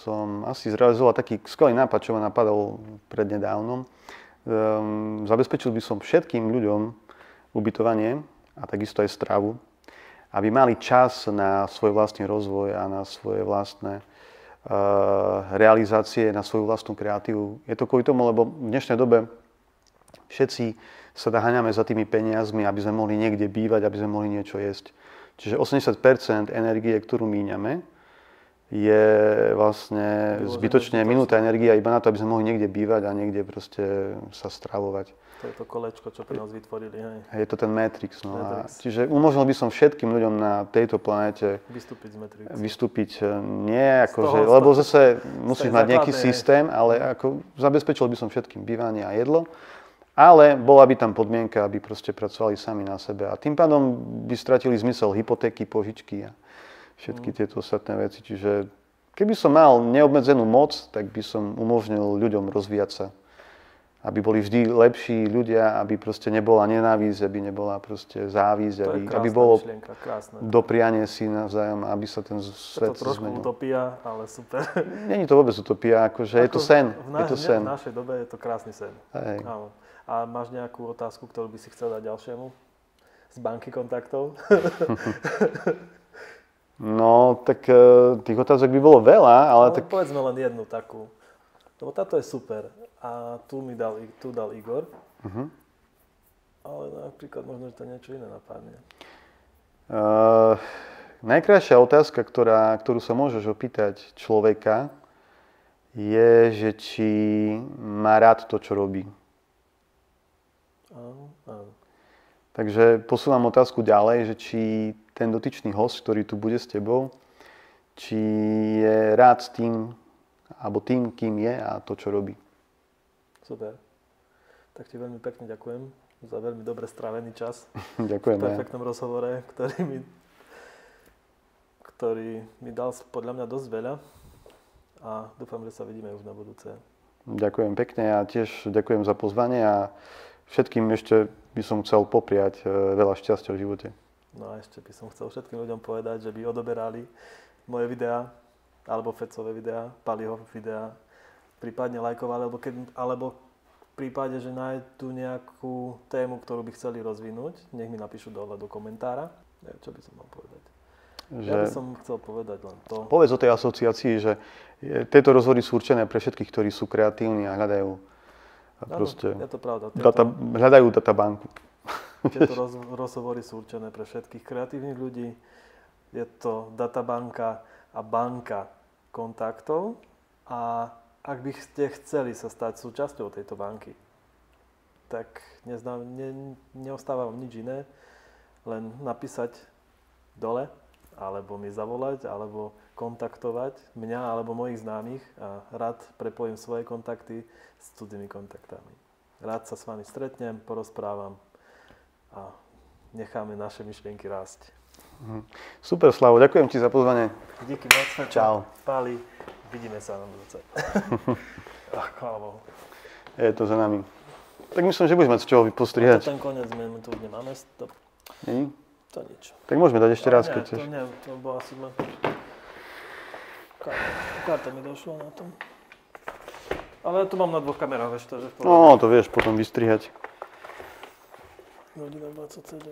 A: som asi zrealizoval taký skvelý nápad, čo ma napadol prednedávnom. Zabezpečil by som všetkým ľuďom ubytovanie a takisto aj stravu, aby mali čas na svoj vlastný rozvoj a na svoje vlastné realizácie, na svoju vlastnú kreatívu. Je to kvôli tomu, lebo v dnešnej dobe všetci sa naháňame za tými peniazmi, aby sme mohli niekde bývať, aby sme mohli niečo jesť. Čiže 80% energie, ktorú míňame, je vlastne zbytočne minúta energia iba na to, aby sme mohli niekde bývať a niekde proste sa stravovať.
B: To je to kolečko, čo pre nás vytvorili, hej.
A: Je to ten Matrix. No. Čiže umožnil by som všetkým ľuďom na tejto planéte vystúpiť nie akože, lebo zase musíš mať nejaký systém, ale ako zabezpečil by som všetkým bývanie a jedlo, ale bola by tam podmienka, aby proste pracovali sami na sebe a tým pádom by stratili zmysel hypotéky, požičky a všetky tieto ostatné veci. Čiže keby som mal neobmedzenú moc, tak by som umožnil ľuďom rozvíjať sa. Aby boli vždy lepší ľudia, aby proste nebola nenávisť, aby nebola proste závisť, aby bolo doprianie si navzájom, aby sa ten svet zmenil.
B: Je to trošku utopia, ale super.
A: Není to vôbec utopia, akože je to sen.
B: V našej dobe je to krásny sen.
A: Hej.
B: A máš nejakú otázku, ktorú by si chcel dať ďalšiemu? Z banky kontaktov?
A: No, tak tých otázok by bolo veľa, ale tak...
B: Povedzme len jednu takú. Lebo táto je super. A tu dal Igor. Ale napríklad možno, že to niečo iné napadne.
A: Najkrajšia otázka, ktorú sa môžeš opýtať človeka, je, že či má rád to, čo robí.
B: Áno.
A: Takže posúvam otázku ďalej, že či ten dotyčný host, ktorý tu bude s tebou, či je rád s tým, alebo tým, kým je a to, čo robí.
B: Super. Tak ti veľmi pekne ďakujem za veľmi dobre strávený čas.
A: Ďakujem.
B: V perfektnom rozhovore, ktorý mi dal podľa mňa dosť veľa a dúfam, že sa vidíme už na budúce.
A: Ďakujem pekne a tiež ďakujem za pozvanie a všetkým ešte by som chcel popriať veľa šťastia v živote.
B: No a ešte by som chcel všetkým ľuďom povedať, že by odoberali moje videá alebo Fecové videá, Paliho videá, prípadne lajkovali, alebo v prípade, že nájdu nejakú tému, ktorú by chceli rozvinúť, nech mi napíšu dole do komentára. Neviem, čo by som mal povedať. Ja by som chcel povedať len to.
A: Povedz o tej asociácii, že tieto rozhovory sú určené pre všetkých, ktorí sú kreatívni a hľadajú proste...
B: Je to pravda.
A: Hľadajú databanku.
B: Tieto rozhovory sú určené pre všetkých kreatívnych ľudí. Je to databanka a banka kontaktov a ak by ste chceli sa stať súčasťou tejto banky, tak neostáva vám nič iné, len napísať dole, alebo mi zavolať, alebo kontaktovať mňa alebo mojich známych a rád prepojím svoje kontakty s cudzými kontaktami. Rád sa s vami stretnem, porozprávam a necháme naše myšlienky rásť.
A: Super, Slavo, ďakujem ti za pozvanie.
B: Díky moc.
A: Čau.
B: Páli, vidíme sa na budúce. Chvála Bohu.
A: Je to za nami. Tak myslím, že budeme mať z čoho postrihať.
B: Ten koniec my tu nemáme.
A: Není?
B: To nič.
A: Tak môžeme dať ešte raz, keď chceš.
B: To bolo asi len... Karta mi došla na tom. Ale ja to mám na dvoch kamerách, vieš to, že...
A: No, to vieš potom vystrihať.
B: Hodina 27.